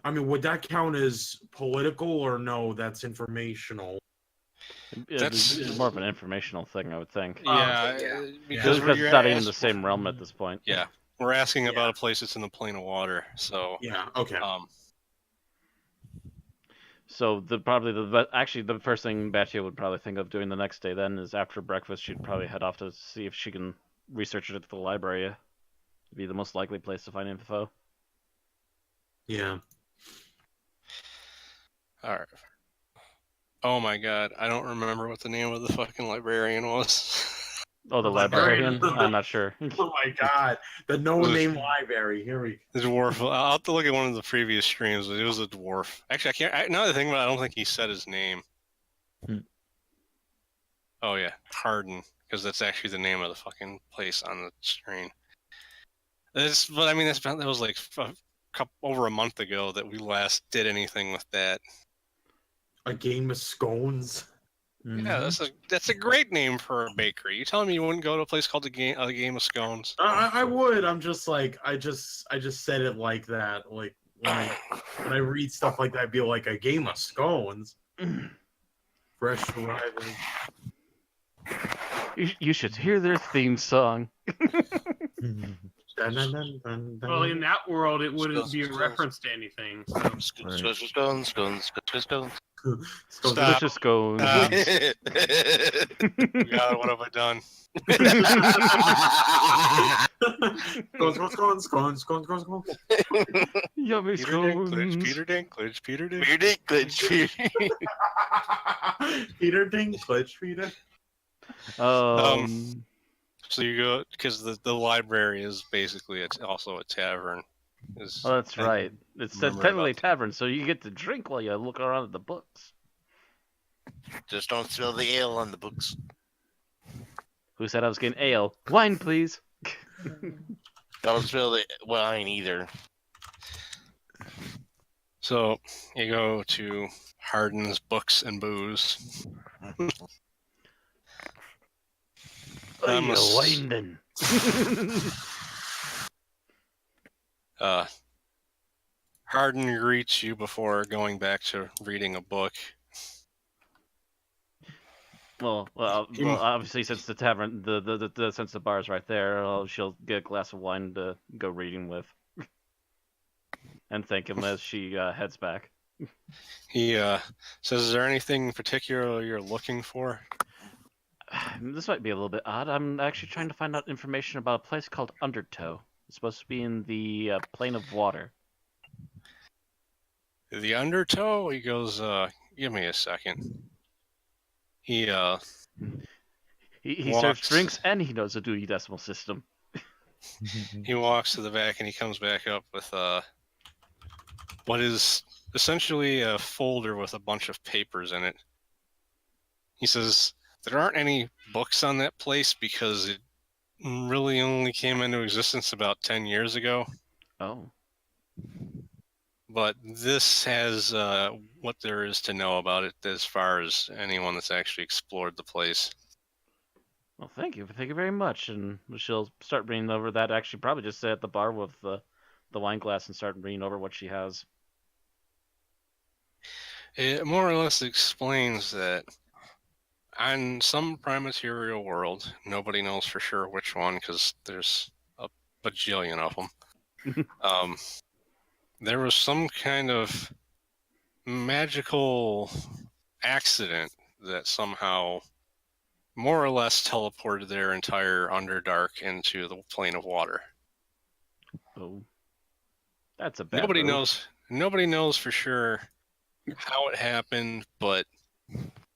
I mean, would that count as political or no? That's informational. It's more of an informational thing, I would think. Yeah, Because because it's not even in the same realm at this point. Yeah, we're asking Yeah. about a place that's in the plane of water. So, Yeah. Okay. So the first thing Batya would probably think of doing the next day then is after breakfast she'd probably head off to see if she can research it at the library. It'd be the most likely place to find info. Yeah. all right. Oh my god, I don't remember what the name of the fucking librarian was. Oh, the The librarian? librarian? I'm not sure. Oh my god, the no-name library. Here we. The dwarf. I'll have to look at one of the previous streams. But it was a dwarf. Actually, I can't. Now that I think about it, I don't think he said his name. Hmm. Oh yeah, Harden, because that's actually the name of the fucking place on the screen. But I mean, that was like over a month ago that we last did anything with that. A game of scones. Yeah, that's a great name for a bakery. You telling me you wouldn't go to a place called a game of scones? I would. I'm just like I just said it like that. Like when I read stuff like that, I'd be like a game of scones. Fresh arriving. You should hear their theme song. Dun, dun, dun, dun, dun. Well, in that world, it wouldn't be a Scones. reference to anything. So. Scones. Scones. Stop. Delicious scones. God, what have I done? Scones. Yummy Peter Dinklage, scones. Peter Dinklage, Peter Dinklage. Peter Dinklage, Peter. So you go because the library is basically also a tavern. Oh, that's right. It's Remember technically a about- tavern, so you get to drink while you look around at the books. Just don't spill the ale on the books. Who said I was getting ale? Wine, please. That was really wine either. So you go to Hardin's Books and Booze. Oh, I'm a s- wine then. Hardin greets you before going back to reading a book. Well, obviously, since the tavern, since the bar's right there, she'll get a glass of wine to go reading with, and thank him as she heads back. He says, "Is there anything in particular you're looking for?" This might be a little bit odd. I'm actually trying to find out information about a place called Undertow. It's supposed to be in the plane of water. The Undertow? He goes, give me a second. He He serves walks. drinks and he knows the Dewey Decimal System. He walks to the back and he comes back up with what is essentially a folder with a bunch of papers in it. He says, "There aren't any books on that place because it really only came into existence about 10 years ago. Oh. But this has what there is to know about it as far as anyone that's actually explored the place." Well, thank you very much. And she'll start reading over that. Actually, probably just sit at the bar with the wine glass and start reading over what she has. It more or less explains that on some Primaterial world, nobody knows for sure which one because there's a bajillion of them. There was some kind of magical accident that somehow more or less teleported their entire Underdark into the plane of water. Oh. That's a bad Nobody move. knows for sure how it happened, but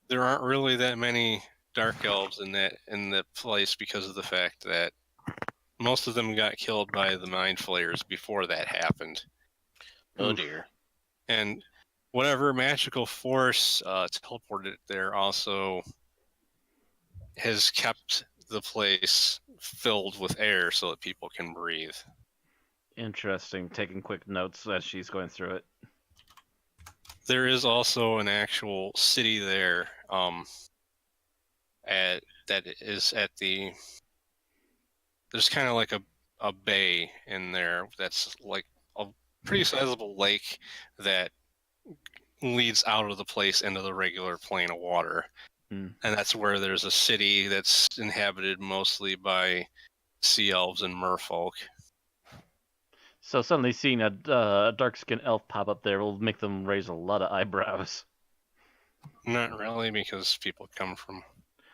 there aren't really that many dark elves in the place because of the fact that most of them got killed by the mind flayers before that happened. Oh Oof. dear. And whatever magical force teleported there also has kept the place filled with air so that people can breathe. Interesting. Taking quick notes as she's going through it. There is also an actual city there there's kind of like a bay in there that's like a pretty sizable lake that leads out of the place into the regular plane of water. Hmm. And that's where there's a city that's inhabited mostly by sea elves and merfolk. So suddenly seeing a dark-skinned elf pop up there will make them raise a lot of eyebrows. Not really, because people come from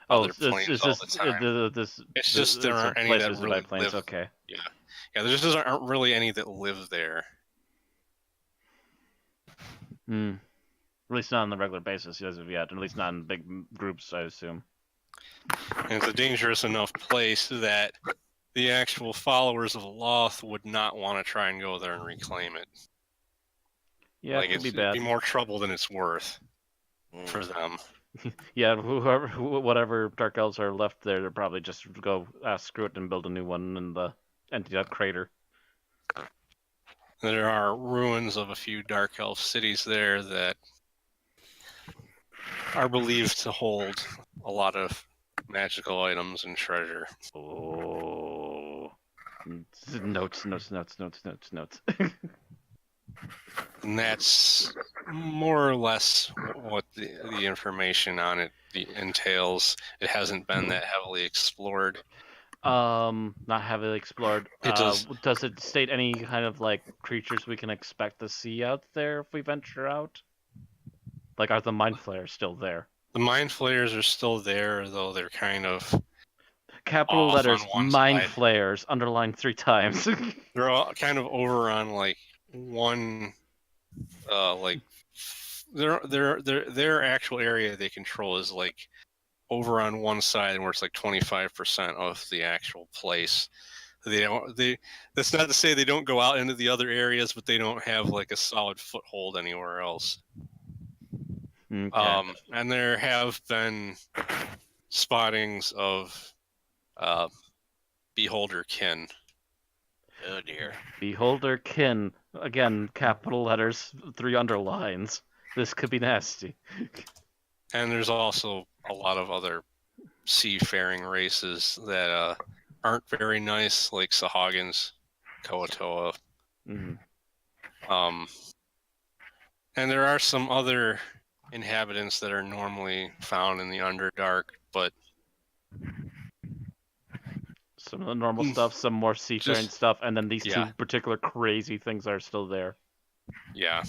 Oh, other planes all the time. It's just there aren't any that really live. Okay. Yeah, there just aren't really any that live there. Hmm. At least not on the regular basis as of yet. At least not in big groups, I assume. And it's a dangerous enough place that the actual followers of Loth would not want to try and go there and reclaim it. Yeah, like it could be it'd bad. be more trouble than it's worth for them. Yeah, whatever dark elves are left there, they'll probably just go screw it and build a new one in the empty out crater. There are ruins of a few dark elf cities there that are believed to hold a lot of magical items and treasure. Oh. Notes. And that's more or less what the information on it entails. It hasn't been that heavily explored. Not heavily explored. It does. Does it state any kind of like creatures we can expect to see out there if we venture out? Like, are the mind flayers still there? The mind flayers are still there, though they're kind of Capital off letters, on one mind side. flayers, underlined 3 times. They're all kind of over on like one, their actual area they control is like over on one side where it's like 25% of the actual place. That's not to say they don't go out into the other areas, but they don't have like a solid foothold anywhere else. Okay. And there have been spottings of beholder kin. Oh dear. Beholder kin. Again, capital letters, 3 underlines. This could be nasty. And there's also a lot of other seafaring races that aren't very nice, like Sahagins, Koatoa. Mhm. And there are some other inhabitants that are normally found in the Underdark, but Some of the normal stuff, some more seafaring stuff, and then these yeah. 2 particular crazy things are still there. Yeah.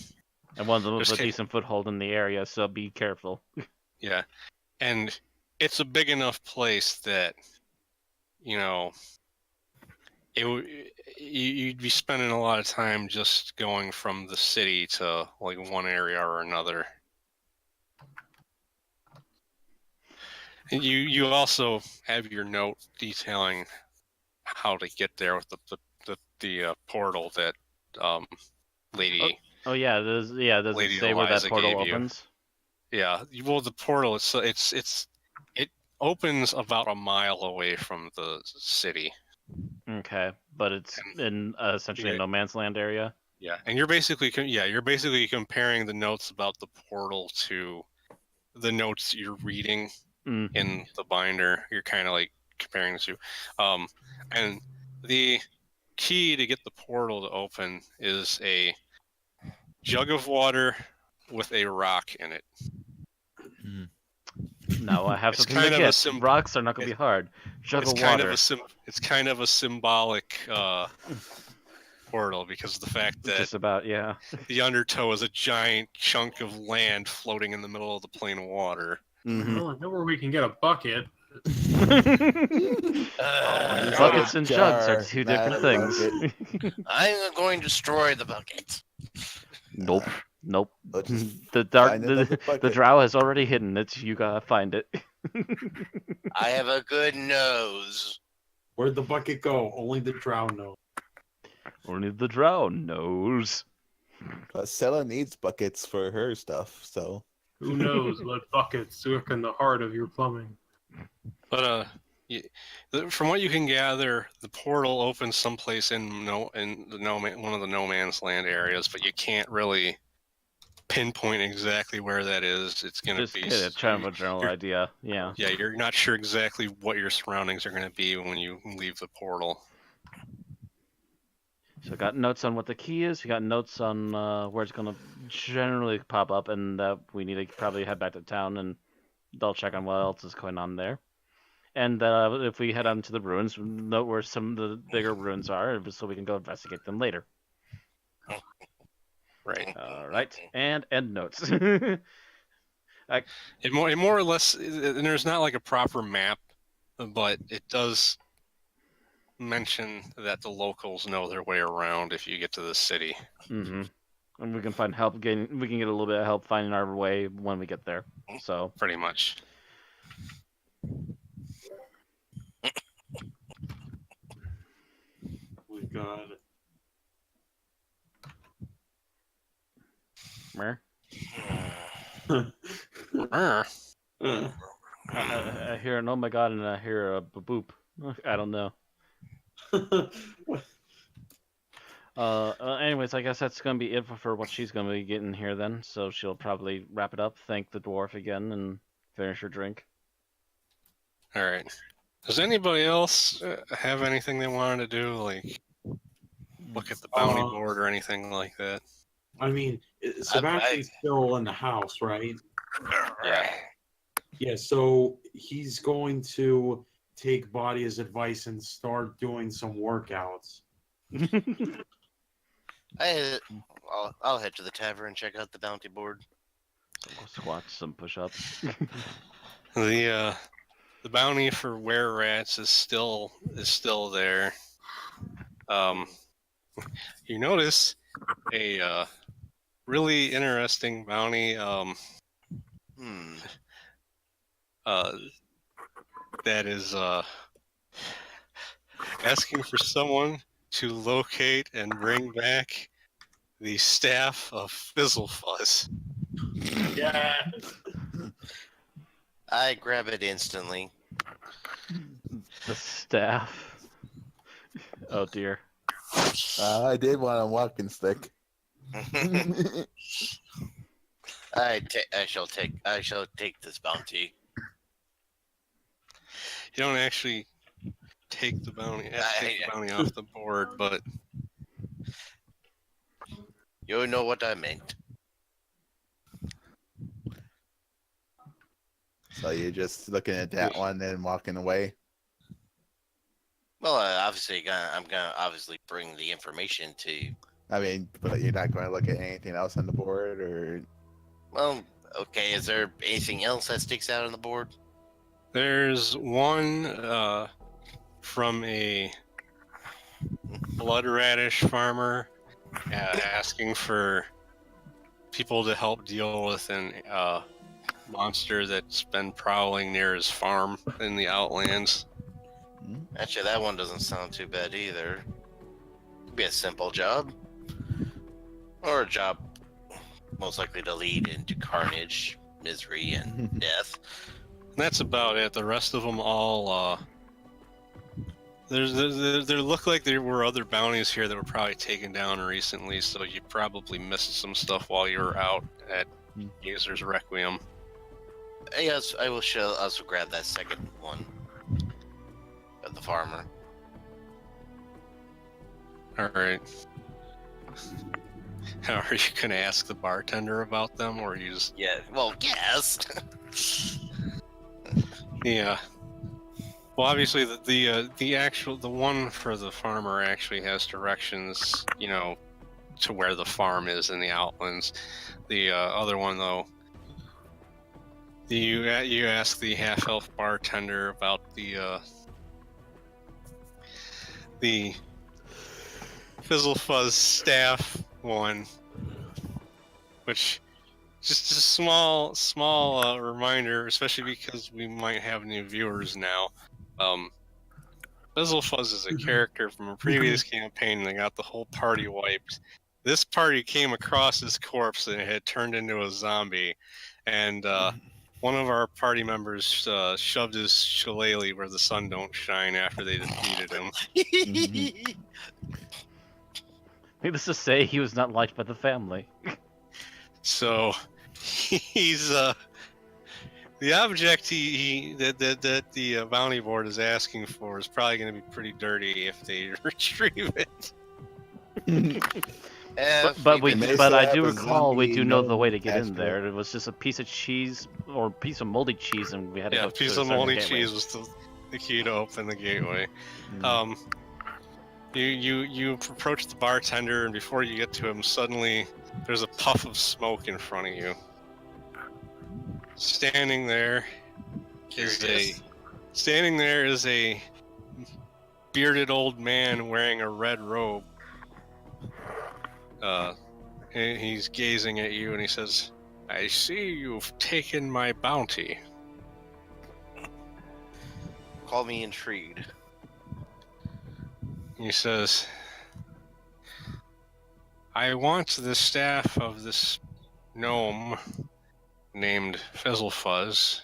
And one of them has Just a decent foothold in the area, so be careful. Yeah. And it's a big enough place that, you know, you'd be spending a lot of time just going from the city to like one area or another. And you also have your note detailing how to get there with the portal that lady Oh yeah, does it Lady say where that Eliza portal gave you. opens? Yeah, well, the portal it opens about a mile away from the city. Okay, but it's in essentially a no man's land area. Yeah, and you're basically comparing the notes about the portal to the notes you're reading in the binder. You're kind of like comparing the two. And the key to get the portal to open is a jug of water with a rock in it. No, I have It's something to kind of a get. Rocks are not going to be hard. Jug of water. It's kind of a symbolic portal because of the fact that Just about, yeah. the undertow is a giant chunk of land floating in the middle of the plain of water. Well, I know where we can get a bucket. Buckets and jugs are 2 different things. I'm going to destroy the bucket. Nope. Let's just The drow has already hidden it. You gotta find it. I have a good nose. Where'd the bucket go? Only the drow know. Only the drow knows. Sella needs buckets for her stuff, so. Who knows what buckets lurk in the heart of your plumbing? But from what you can gather, the portal opens someplace in one of the no man's land areas, but you can't really pinpoint exactly where that is. It's gonna Just be get a kind of a general idea. Yeah. Yeah, you're not sure exactly what your surroundings are going to be when you leave the portal. So I got notes on what the key is. We got notes on where it's gonna generally pop up, and we need to probably head back to town and double check on what else is going on there. And if we head on to the ruins, note where some of the bigger ruins are, so we can go investigate them later. Right. All right. And end notes. It more or less, and there's not like a proper map, but it does mention that the locals know their way around if you get to the city. Mm-hmm. And we can find help getting. We can get a little bit of help finding our way when we get there. So pretty much. Oh my god. Mer? I hear an oh my god and I hear a boop. I don't know. Anyways, I guess that's gonna be it for what she's gonna be getting here then. So she'll probably wrap it up, thank the dwarf again, and finish her drink. All right. Does anybody else have anything they wanted to do, like look at the bounty board or anything like that? I mean, Sebastian's still in the house, right? Yeah. Yeah, so he's going to take Body's advice and start doing some workouts. I'll head to the tavern and check out the bounty board. Some squats, some push-ups. The bounty for were rats is still there. You notice a really interesting bounty. That is asking for someone to locate and bring back the staff of Fizzlefuzz. Yeah. I grab it instantly. The staff. Oh dear. I did want a walking stick. I shall take this bounty. You don't actually take the bounty, off the board, but You know what I meant. So you're just looking at that one and walking away. Well, I'm gonna obviously bring the information to. I mean, but you're not going to look at anything else on the board, or Well, okay. Is there anything else that sticks out on the board? there's one from a blood radish farmer asking for people to help deal with an monster that's been prowling near his farm in the Outlands. Actually, that one doesn't sound too bad either. Could be a simple job, or a job most likely to lead into carnage, misery, and death. That's about it. The rest of them all, there look like there were other bounties here that were probably taken down recently, so you probably missed some stuff while you were out at User's Requiem. Yes, I will also grab that second one of the farmer. Alright. Are you gonna ask the bartender about them, or you just... Yeah, well, yes. Yeah. Well, obviously, the one for the farmer actually has directions, you know, to where the farm is in the Outlands. The other one, though, you ask the half-elf bartender about the Fizzle Fuzz staff one, which just a small reminder, especially because we might have new viewers now. Fizzle Fuzz is a character from a previous campaign that got the whole party wiped. This party came across his corpse and it had turned into a zombie, and one of our party members shoved his shillelagh where the sun don't shine after they defeated him. Needless to say, he was not liked by the family. So he's the object that the bounty board is asking for is probably going to be pretty dirty if they retrieve it. But I do have a recall we zombie do know the gnome way to get in attached to there. It was just a piece of cheese or a piece of moldy cheese, and we had to Yeah, go a piece to of the moldy gateway. cheese was the key to open the gateway. You approach the bartender, and before you get to him, suddenly there's a puff of smoke in front of you. Standing there is a bearded old man wearing a red robe. And he's gazing at you, and he says, "I see you've taken my bounty." Call me intrigued. He says, "I want the staff of this gnome named Fizzlefuzz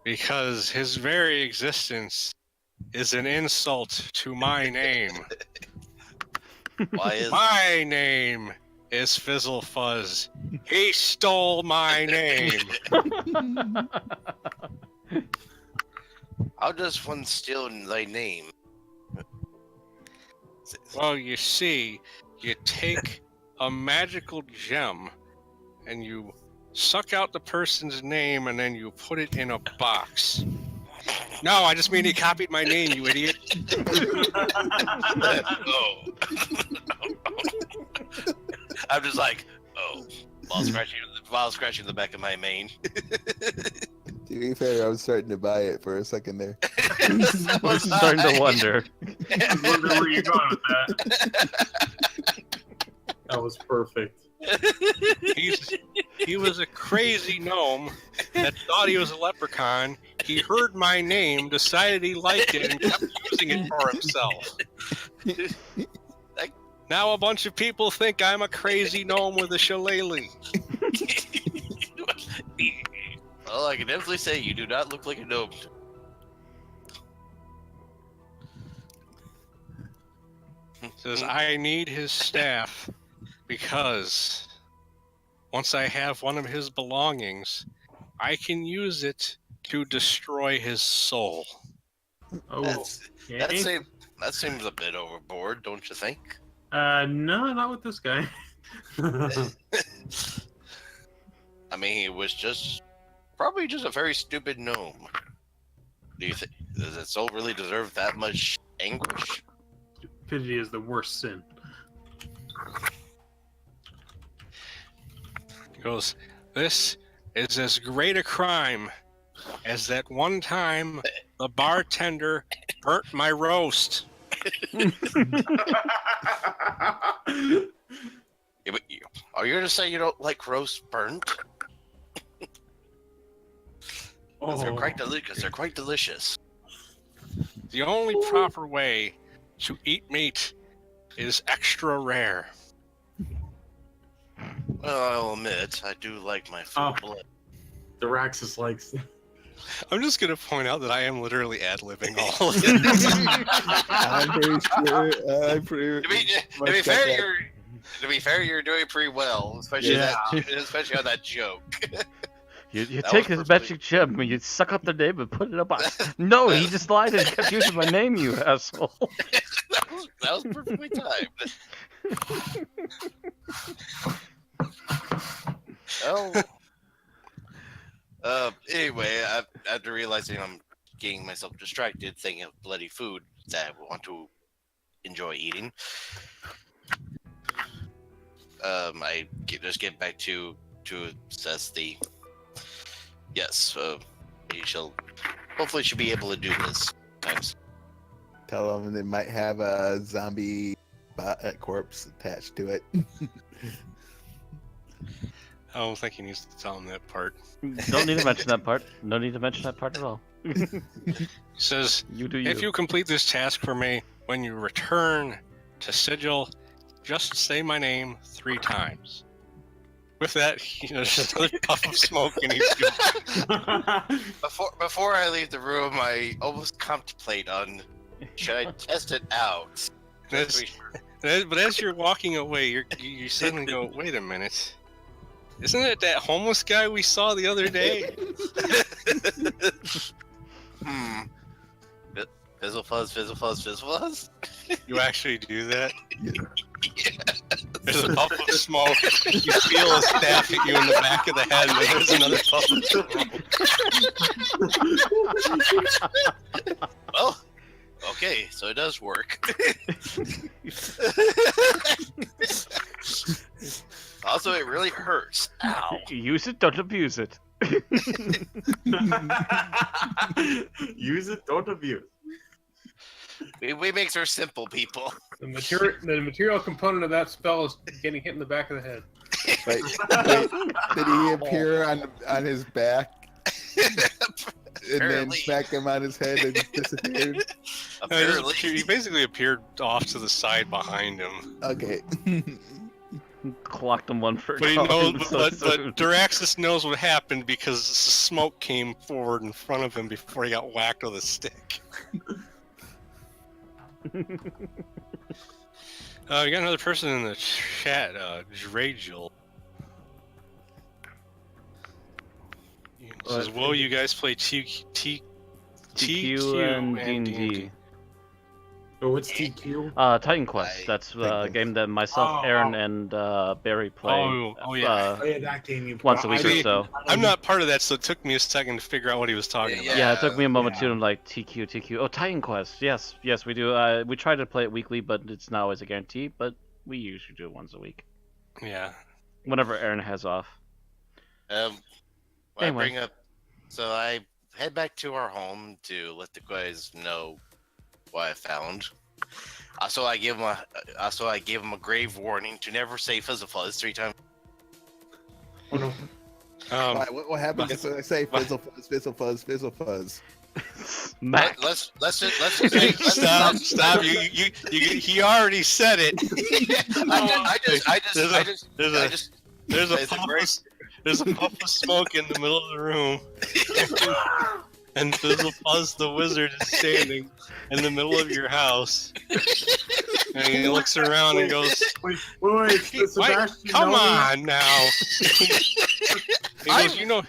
because his very existence is an insult to my name. Why is My name is Fizzlefuzz. He stole my name." How does one steal thy name? Well, you see, you take a magical gem and you suck out the person's name and then you put it in a box. No, I just mean he copied my name, you idiot. Oh. I'm just like, while scratching the back of my mane. to be fair, I was starting to buy it for a second there. I'm starting to wonder. I was wondering where you're going with that. That was perfect. He was a crazy gnome that thought he was a leprechaun. He heard my name, decided he liked it, and kept using it for himself. Now a bunch of people think I'm a crazy gnome with a shillelagh. Well, I can definitely say you do not look like a gnome. Says, I need his staff because once I have one of his belongings, I can use it to destroy his soul. Oh, That okay. seems a bit overboard, don't you think? No, not with this guy. I mean, he was probably just a very stupid gnome. Do you think does his soul really deserve that much anguish? Stupidity is the worst sin. He goes, this is as great a crime as that one time the bartender burnt my roast. Yeah, but are you gonna say you don't like roast burnt? Because they're quite delicious. The only proper way to eat meat is extra rare. Well, I'll admit, I do like my full blood. Diraxis likes. I'm just going to point out that I am literally ad-libbing all of this. I'm pretty sure. To be fair, you're doing pretty well, especially on that joke. You That take was his perfectly- magic gem and you suck up the name and put it up on. No, he just lied and kept using my name, you asshole. that was perfectly timed. Anyway, after realizing I'm getting myself distracted thinking of bloody food that I want to enjoy eating, I just get back to assess the. Yes, he hopefully should be able to do this. Times. Tell them they might have a zombie corpse attached to it. I don't think he needs to tell him that part. Don't need to mention that part. No need to mention that part at all. He says, You do you. if you complete this task for me, when you return to Sigil, just say my name 3 times. With that, just another puff of smoke, and he's good. Before I leave the room, I almost contemplate on should I test it out. But as you're walking away, you suddenly go, wait a minute. Isn't it that homeless guy we saw the other day? Fizzle fuzz, fizzle fuzz, fizzle fuzz. You actually do that? Yeah. There's a puff of smoke. You feel a staff hit you in the back of the head, and there's another puff of smoke. Well, okay, so it does work. Also, it really hurts. Ow. Use it, don't abuse it. Use it, don't abuse. We make her simple, people. The material component of that spell is getting hit in the back of the head. Wait, did he appear on his back and then smack him on his head and disappeared? Apparently. He basically appeared off to the side behind him. Okay. Clocked him one for But calling so soon. Diraxis knows what happened because smoke came forward in front of him before he got whacked with a stick. We got another person in the chat, Dragil. He says, "Whoa, you guys play TQ TQ and D&D." D&D. Oh, what's TQ? Titan Quest. That's a game that myself, Aaron, and Barry play. Oh, yeah. Oh, yeah, that game you once a week or See, so. I'm not part of that, so it took me a second to figure out what he was talking about. Yeah, it took me a moment yeah. too. I'm like TQ. Oh, Titan Quest. Yes, we do. We try to play it weekly, but it's not always a guarantee. But we usually do it once a week, Yeah. whenever Aaron has off. I Anyway. bring up. So I head back to our home to let the guys know what I found. Also, I gave him a grave warning to never say fizzle fuzz 3 times. Oh, no. Why, what happens if I say fizzle fuzz, fizzle fuzz, fizzle fuzz? Mac. Let's just say Stop! He already said it. There's a puff of smoke in the middle of the room, and Fizzle Fuzz the wizard is standing in the middle of your house, And he looks around and goes, Wait, "Wait, Sebastian, come no, on now." He goes, "You know,"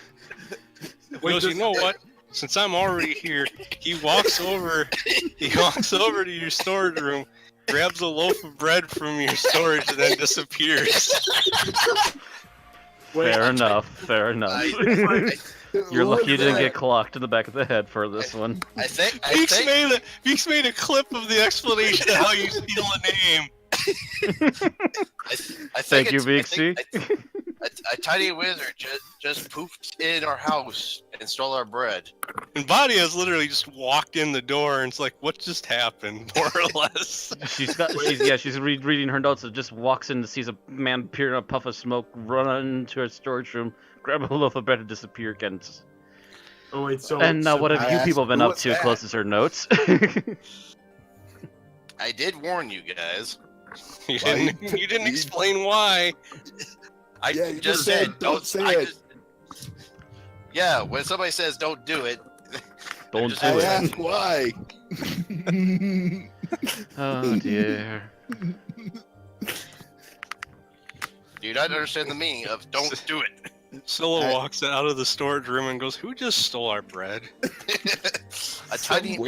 you know what? Since I'm already here, he walks over to your storage room, grabs a loaf of bread from your storage, and then disappears. Fair enough. You're lucky you didn't get clocked in the back of the head for this one. I think Beaks made a clip of the explanation of how you steal a name. I Thank think you, it's- I Beaksy. think a tiny wizard just pooped in our house and stole our bread. And Badia's literally just walked in the door and it's like, what just happened, more or less? She's reading her notes and just walks in and sees a man appear in a puff of smoke, run into her storage room, grab a loaf of bread and disappear again. Oh wait, so And what have I you asked, people been who up was to? that? Closes her notes. I did warn you guys. You Why? didn't explain why. I Yeah, you just just said, said "Don't say I it." just- yeah, when somebody says don't do it, Don't just do I it. asked why. Oh dear. do you not understand the meaning of don't do it? Scylla walks out of the storage room and goes, "Who just stole our bread?" a tiny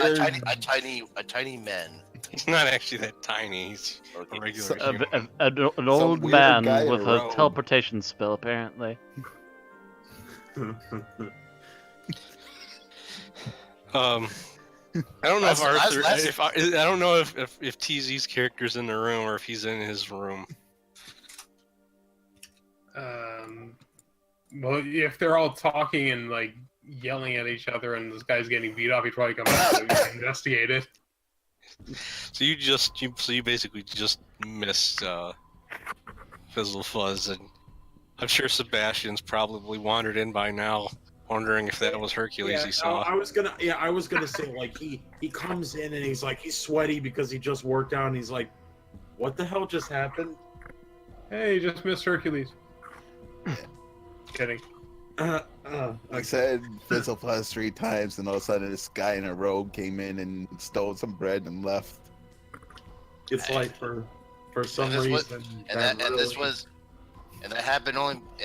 man. He's not actually that tiny. He's Okay. a regular So- human. An old weird man guy in with a a robe. teleportation spell, apparently. I don't know if Arthur. Last- I don't know if TZ's character's in the room or if he's in his room. Well, if they're all talking and like yelling at each other, and this guy's getting beat up, he'd probably come out and investigate it. So you basically just missed Fizzle Fuzz, and I'm sure Sebastian's probably wandered in by now, wondering if that was Hercules he saw. I was gonna say like he comes in and he's like he's sweaty because he just worked out and he's like, what the hell just happened? Hey, just missed Hercules. Kidding. I said Fizzle Plus 3 times, and all of a sudden this guy in a robe came in and stole some bread and left. It's like for some And this was- reason And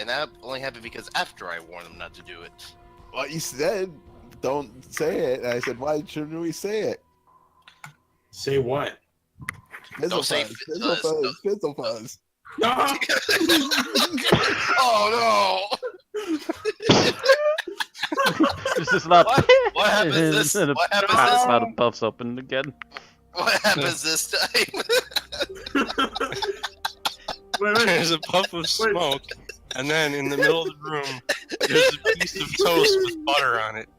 that only happened because after I warned him not to do it. Well, you said don't say it, and I said, why shouldn't we say it? say what? Fizzle Don't say Fuzz, Fizz. Fizzle Fuzz, Fizzle Fuzz. Oh This is not. What happens this? And What happens the this? mouth puffs open again. no! What happens this time? Wait, There's a puff of smoke, and then in the middle of the room, there's a piece of toast with butter on it.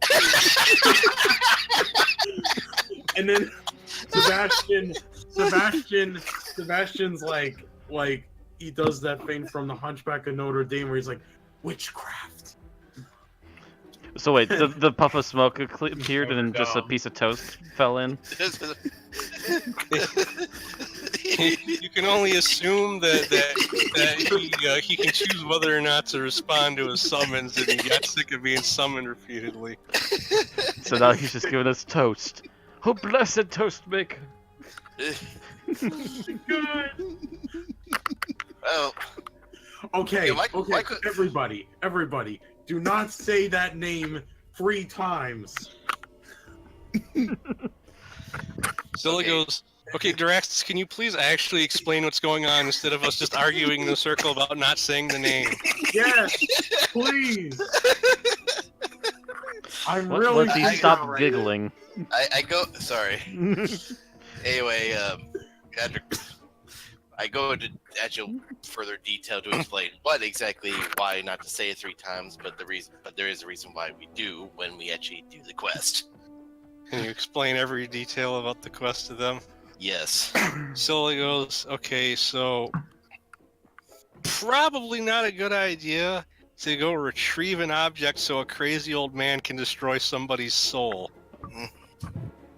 and then Sebastian's like he does that thing from the Hunchback of Notre Dame where he's like witchcraft. So wait, the puff of smoke appeared and then just a piece of toast fell in. You can only assume that he can choose whether or not to respond to his summons, and he got sick of being summoned repeatedly. So now he's just giving us toast. Oh, blessed toast maker! Well, Okay, Yeah, why okay, could- everybody, do not say that name 3 times. Scylla goes, "Okay, Diraxis, can you please actually explain what's going on instead of us just arguing in a circle about not saying the name?" Yes, please. I'm really. Once he thinking stopped right giggling. I go. Sorry. Anyway, after I go into actual further detail to explain what exactly why not to say it 3 times, but there is a reason why we do when we actually do the quest. Can you explain every detail about the quest to them? Yes. Scylla goes, "Okay, so probably not a good idea to go retrieve an object so a crazy old man can destroy somebody's soul."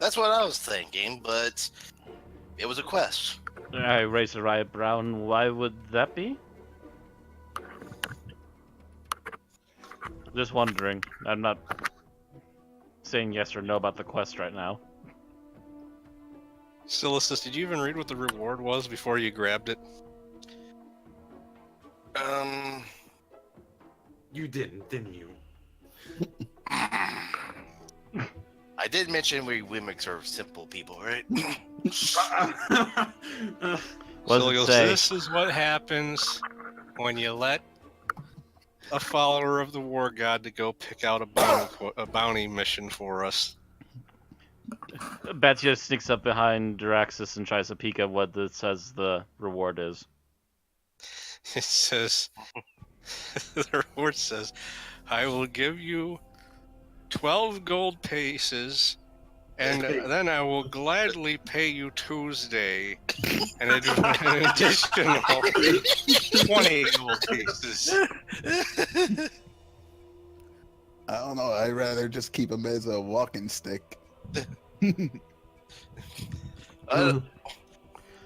That's what I was thinking, but it was a quest. I raise her eyebrow. And why would that be? Just wondering. I'm not saying yes or no about the quest right now. Silicis, did you even read what the reward was before you grabbed it? You didn't you? I did mention we mimics are simple people, right? What So does he it goes, say? this is what happens when you let a follower of the war god to go pick out a bounty mission for us. Batia sneaks up behind Duraxis and tries to peek at what it says the reward is. It says, the reward says, I will give you 12 gold pieces, and then I will gladly pay you Tuesday an additional 20 gold pieces. I don't know. I'd rather just keep him as a walking stick.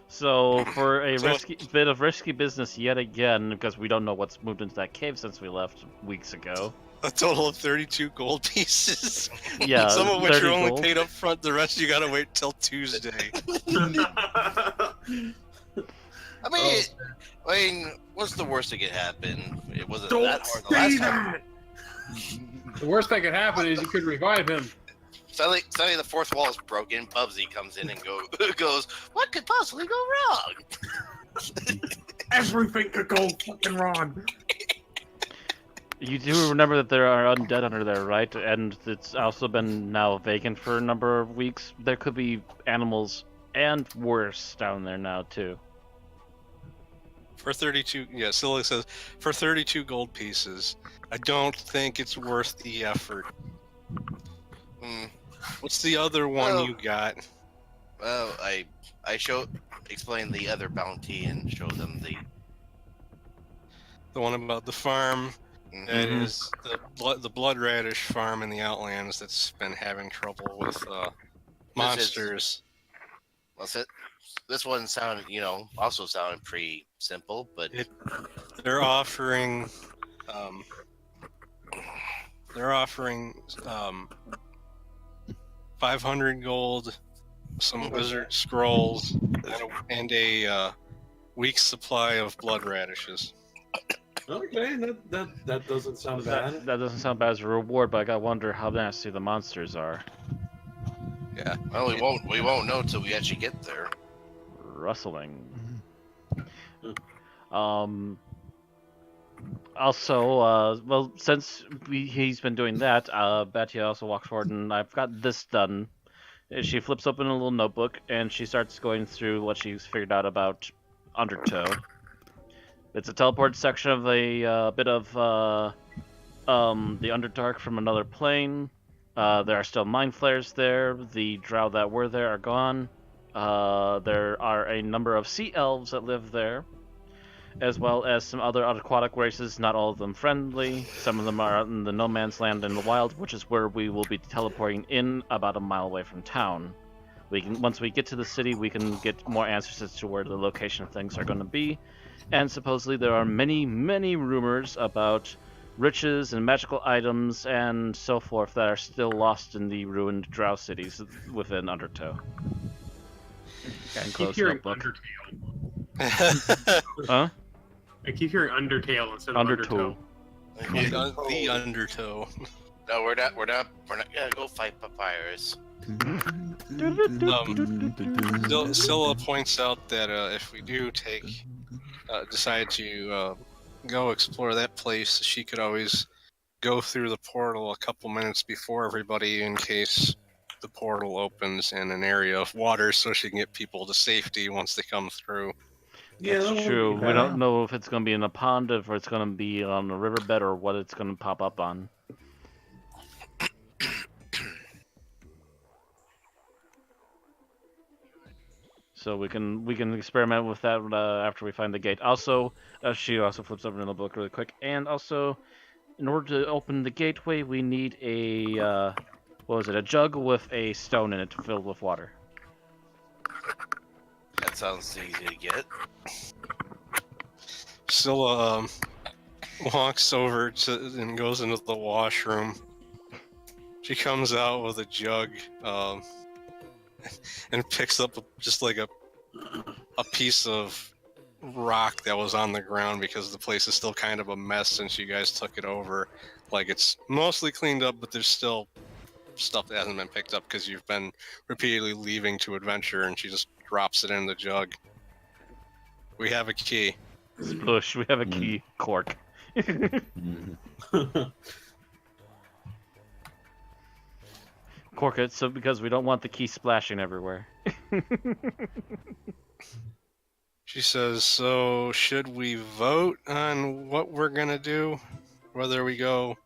So for a So- bit of risky business yet again, because we don't know what's moved into that cave since we left weeks ago. A total of 32 gold pieces. Yeah, Some of which 30 are only gold. paid up front, the rest you gotta wait till Tuesday. I mean, what's the worst that could happen? It wasn't Don't that hard the say last time. that. The worst that could happen is you could revive him. Suddenly the fourth wall is broken. Bubsy comes in and goes, what could possibly go wrong? Everything could go fucking wrong. You do remember that there are undead under there, right? And it's also been now vacant for a number of weeks. There could be animals and worse down there now too. For 32, yeah, Scylla says, for 32 gold pieces, I don't think it's worth the effort. Hmm. What's the other one Well- you got? Well, I explain the other bounty and show them the. The one about the farm. Mhm. That is the blood radish farm in the Outlands that's been having trouble with monsters. What's it? This one sounded, also sounded pretty simple, but They're offering 500 gold, some wizard scrolls, and a week's supply of blood radishes. Okay, that doesn't sound bad. That doesn't sound bad as a reward, but I gotta wonder how nasty the monsters are. Yeah. well, we won't know till we actually get there. Rustling. Also, well, since he's been doing that, Betty also walks forward and I've got this done. She flips open a little notebook and she starts going through what she's figured out about Undertow. It's a teleport section of a bit of the Underdark from another plane. There are still mind flares there. The drow that were there are gone. There are a number of sea elves that live there, as well as some other aquatic races, not all of them friendly. Some of them are out in the no man's land in the wild, which is where we will be teleporting in about a mile away from town. Once we get to the city, we can get more answers as to where the location of things are going to be. And supposedly there are many, many rumors about riches and magical items and so forth that are still lost in the ruined drow cities within Undertow. And I keep close hearing notebook. Undertale. Huh? I keep hearing Undertale instead of Undertow. Undertow. The Undertow. No, we're not gonna go fight papyrus. Scylla points out that if we do decide to go explore that place, she could always go through the portal a couple minutes before everybody in case the portal opens in an area of water so she can get people to safety once they come through. Yeah, that That's wouldn't true. be We bad. don't know if it's going to be in a pond, if it's going to be on a riverbed, or what it's going to pop up on. So we can experiment with that after we find the gate. Also, she also flips over in the book really quick. And also, in order to open the gateway, we need a a jug with a stone in it filled with water. That sounds easy to get. Scylla walks over and goes into the washroom. She comes out with a jug, and picks up just like a piece of rock that was on the ground because the place is still kind of a mess since you guys took it over. Like, it's mostly cleaned up, but there's still stuff that hasn't been picked up because you've been repeatedly leaving to adventure, and she just drops it in the jug. We have a key. Spush, we have a key. Cork. Cork it so because we don't want the key splashing everywhere. She says, so should we vote on what we're gonna do? Whether we go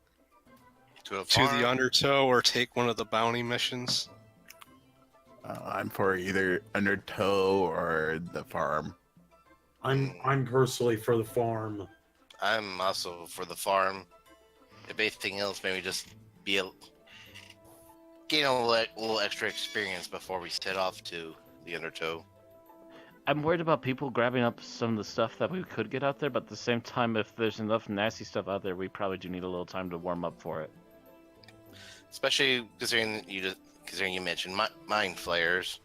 To a to farm. the Undertow or take one of the bounty missions? I'm for either Undertow or the farm. I'm personally for the farm. I'm also for the farm. If anything else, maybe just gain a little extra experience before we set off to the Undertow. I'm worried about people grabbing up some of the stuff that we could get out there, but at the same time, if there's enough nasty stuff out there, we probably do need a little time to warm up for it. Especially considering you mentioned mind flayers.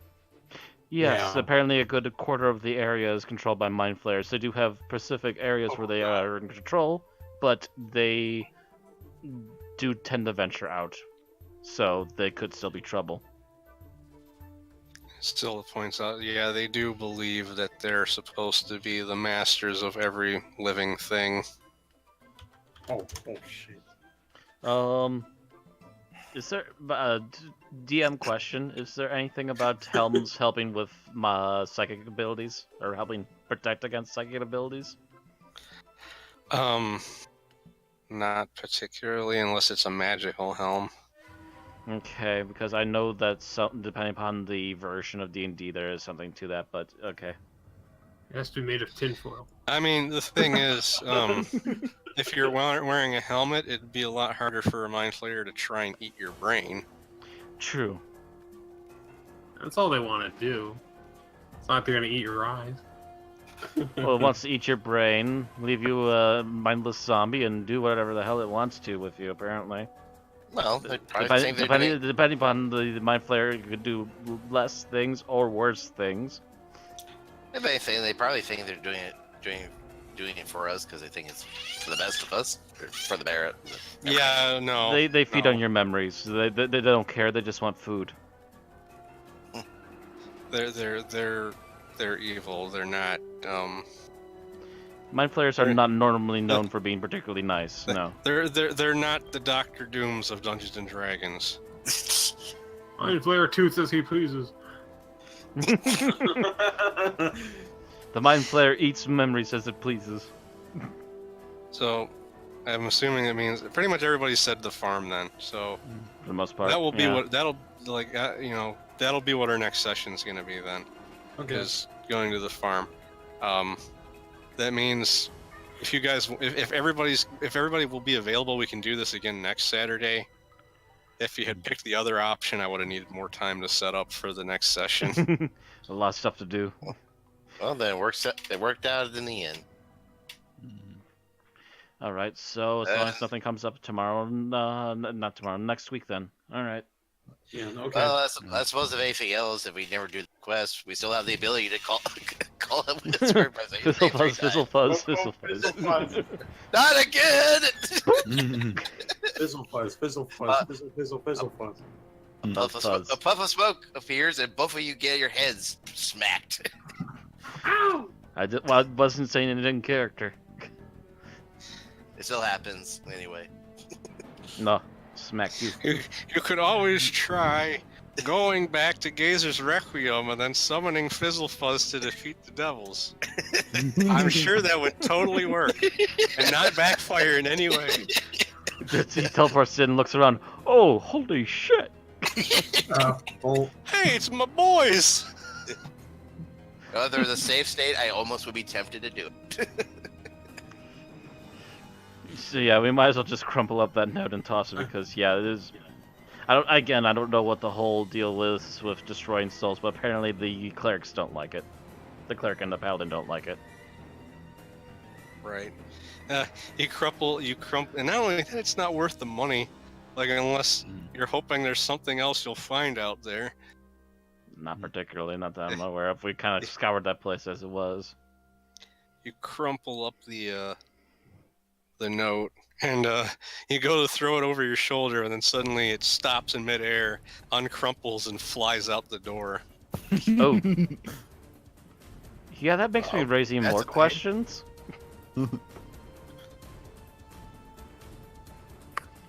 Yes, Yeah. apparently a good quarter of the area is controlled by mind flayers. They do have specific areas where they are in control, but they do tend to venture out, so they could still be trouble. Still points out, yeah, they do believe that they're supposed to be the masters of every living thing. Oh shit. Is there DM question? Is there anything about Helms helping with my psychic abilities or helping protect against psychic abilities? Not particularly, unless it's a magical helm. Okay, because I know that depending upon the version of D&D, there is something to that. But okay. It has to be made of tinfoil. I mean, the thing is, if you're wearing a helmet, it'd be a lot harder for a mind flayer to try and eat your brain. True. That's all they want to do. It's not like they're going to eat your eyes. Well, it wants to eat your brain, leave you a mindless zombie, and do whatever the hell it wants to with you, apparently. Well, they probably think they're doing Depending upon the mind flayer, you could do less things or worse things. If anything, they probably think they're doing it for us because they think it's for the best of us, or for the merit. Yeah, no. They feed no. on your memories. They don't care. They just want food. They're evil. They're not. Mind flayers are not normally known for being particularly nice. No. They're not the Doctor Dooms of Dungeons and Dragons. Mind flayer toots as he pleases. The mind flayer eats memories as it pleases. So, I'm assuming it means pretty much everybody said the farm then. So For the most part. that will be yeah. that'll be what our next session's gonna be then. Okay. Is going to the farm. That means if you guys, if everybody will be available, we can do this again next Saturday. If you had picked the other option, I would have needed more time to set up for the next session. A lot of stuff to do. Well, then it worked out in the end. All right, so as long as nothing comes up tomorrow, not tomorrow, next week then. All right. Yeah. Okay. Well, I suppose if anything else, if we never do the quest, we still have the ability to call a wizard by saying Fizzle his name fuzz, three fizzle times. fuzz, fizzle fuzz. Not again! Fizzle fuzz, fizzle fuzz, fizzle fuzz. A puff of smoke appears, and both of you get your heads smacked. Ow! I wasn't saying it in character. It still happens anyway. No, smack you. You could always try going back to Gazer's Requiem and then summoning Fizzlefuzz to defeat the devils. I'm sure that would totally work and not backfire in any way. He teleports in and looks around. Oh, holy shit! Oh, Hey, it's my boys! If there was a safe state, I almost would be tempted to do it. So yeah, we might as well just crumple up that note and toss it because yeah, it is. I don't know what the whole deal is with destroying souls, but apparently the clerics don't like it. The cleric and the paladin don't like it. Right. You crumple, and not only that, it's not worth the money. Like, unless you're hoping there's something else you'll find out there. Not particularly, not that I'm aware of. We kind of scoured that place as it was. You crumple up the note, and you go to throw it over your shoulder, and then suddenly it stops in midair, uncrumples, and flies out the door. Oh. Yeah, that makes me Oh, raise even that's more a pain. questions.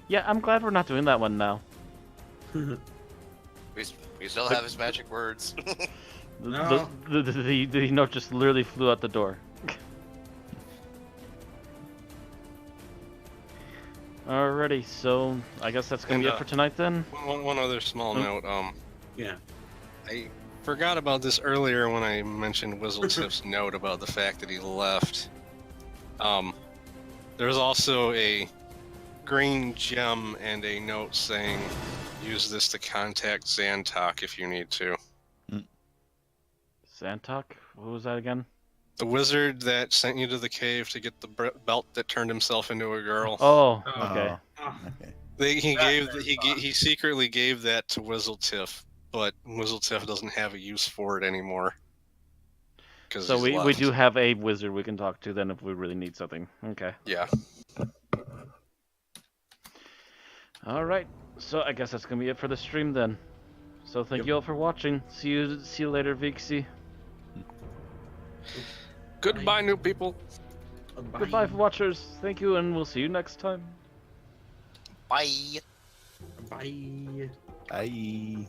Yeah, I'm glad we're not doing that one now. We still have his magic words. No. The note just literally flew out the door. Alrighty, so I guess that's gonna be it for tonight then. One other small note. Yeah. I forgot about this earlier when I mentioned Whistletip's note about the fact that he left. There's also a green gem and a note saying, use this to contact Xantok if you need to. Xantok? What was that again? The wizard that sent you to the cave to get the belt that turned himself into a girl. Oh, Oh. okay. Okay. He secretly gave that to Whistletip, but Whistletip doesn't have a use for it anymore. So we do have a wizard we can talk to then if we really need something. Okay. Yeah. Alright, so I guess that's gonna be it for the stream then. So thank Yep. you all for watching. See you later, Vixie. Goodbye, new people. Goodbye, watchers. Thank you, and we'll see you next time. Bye. Bye. Bye.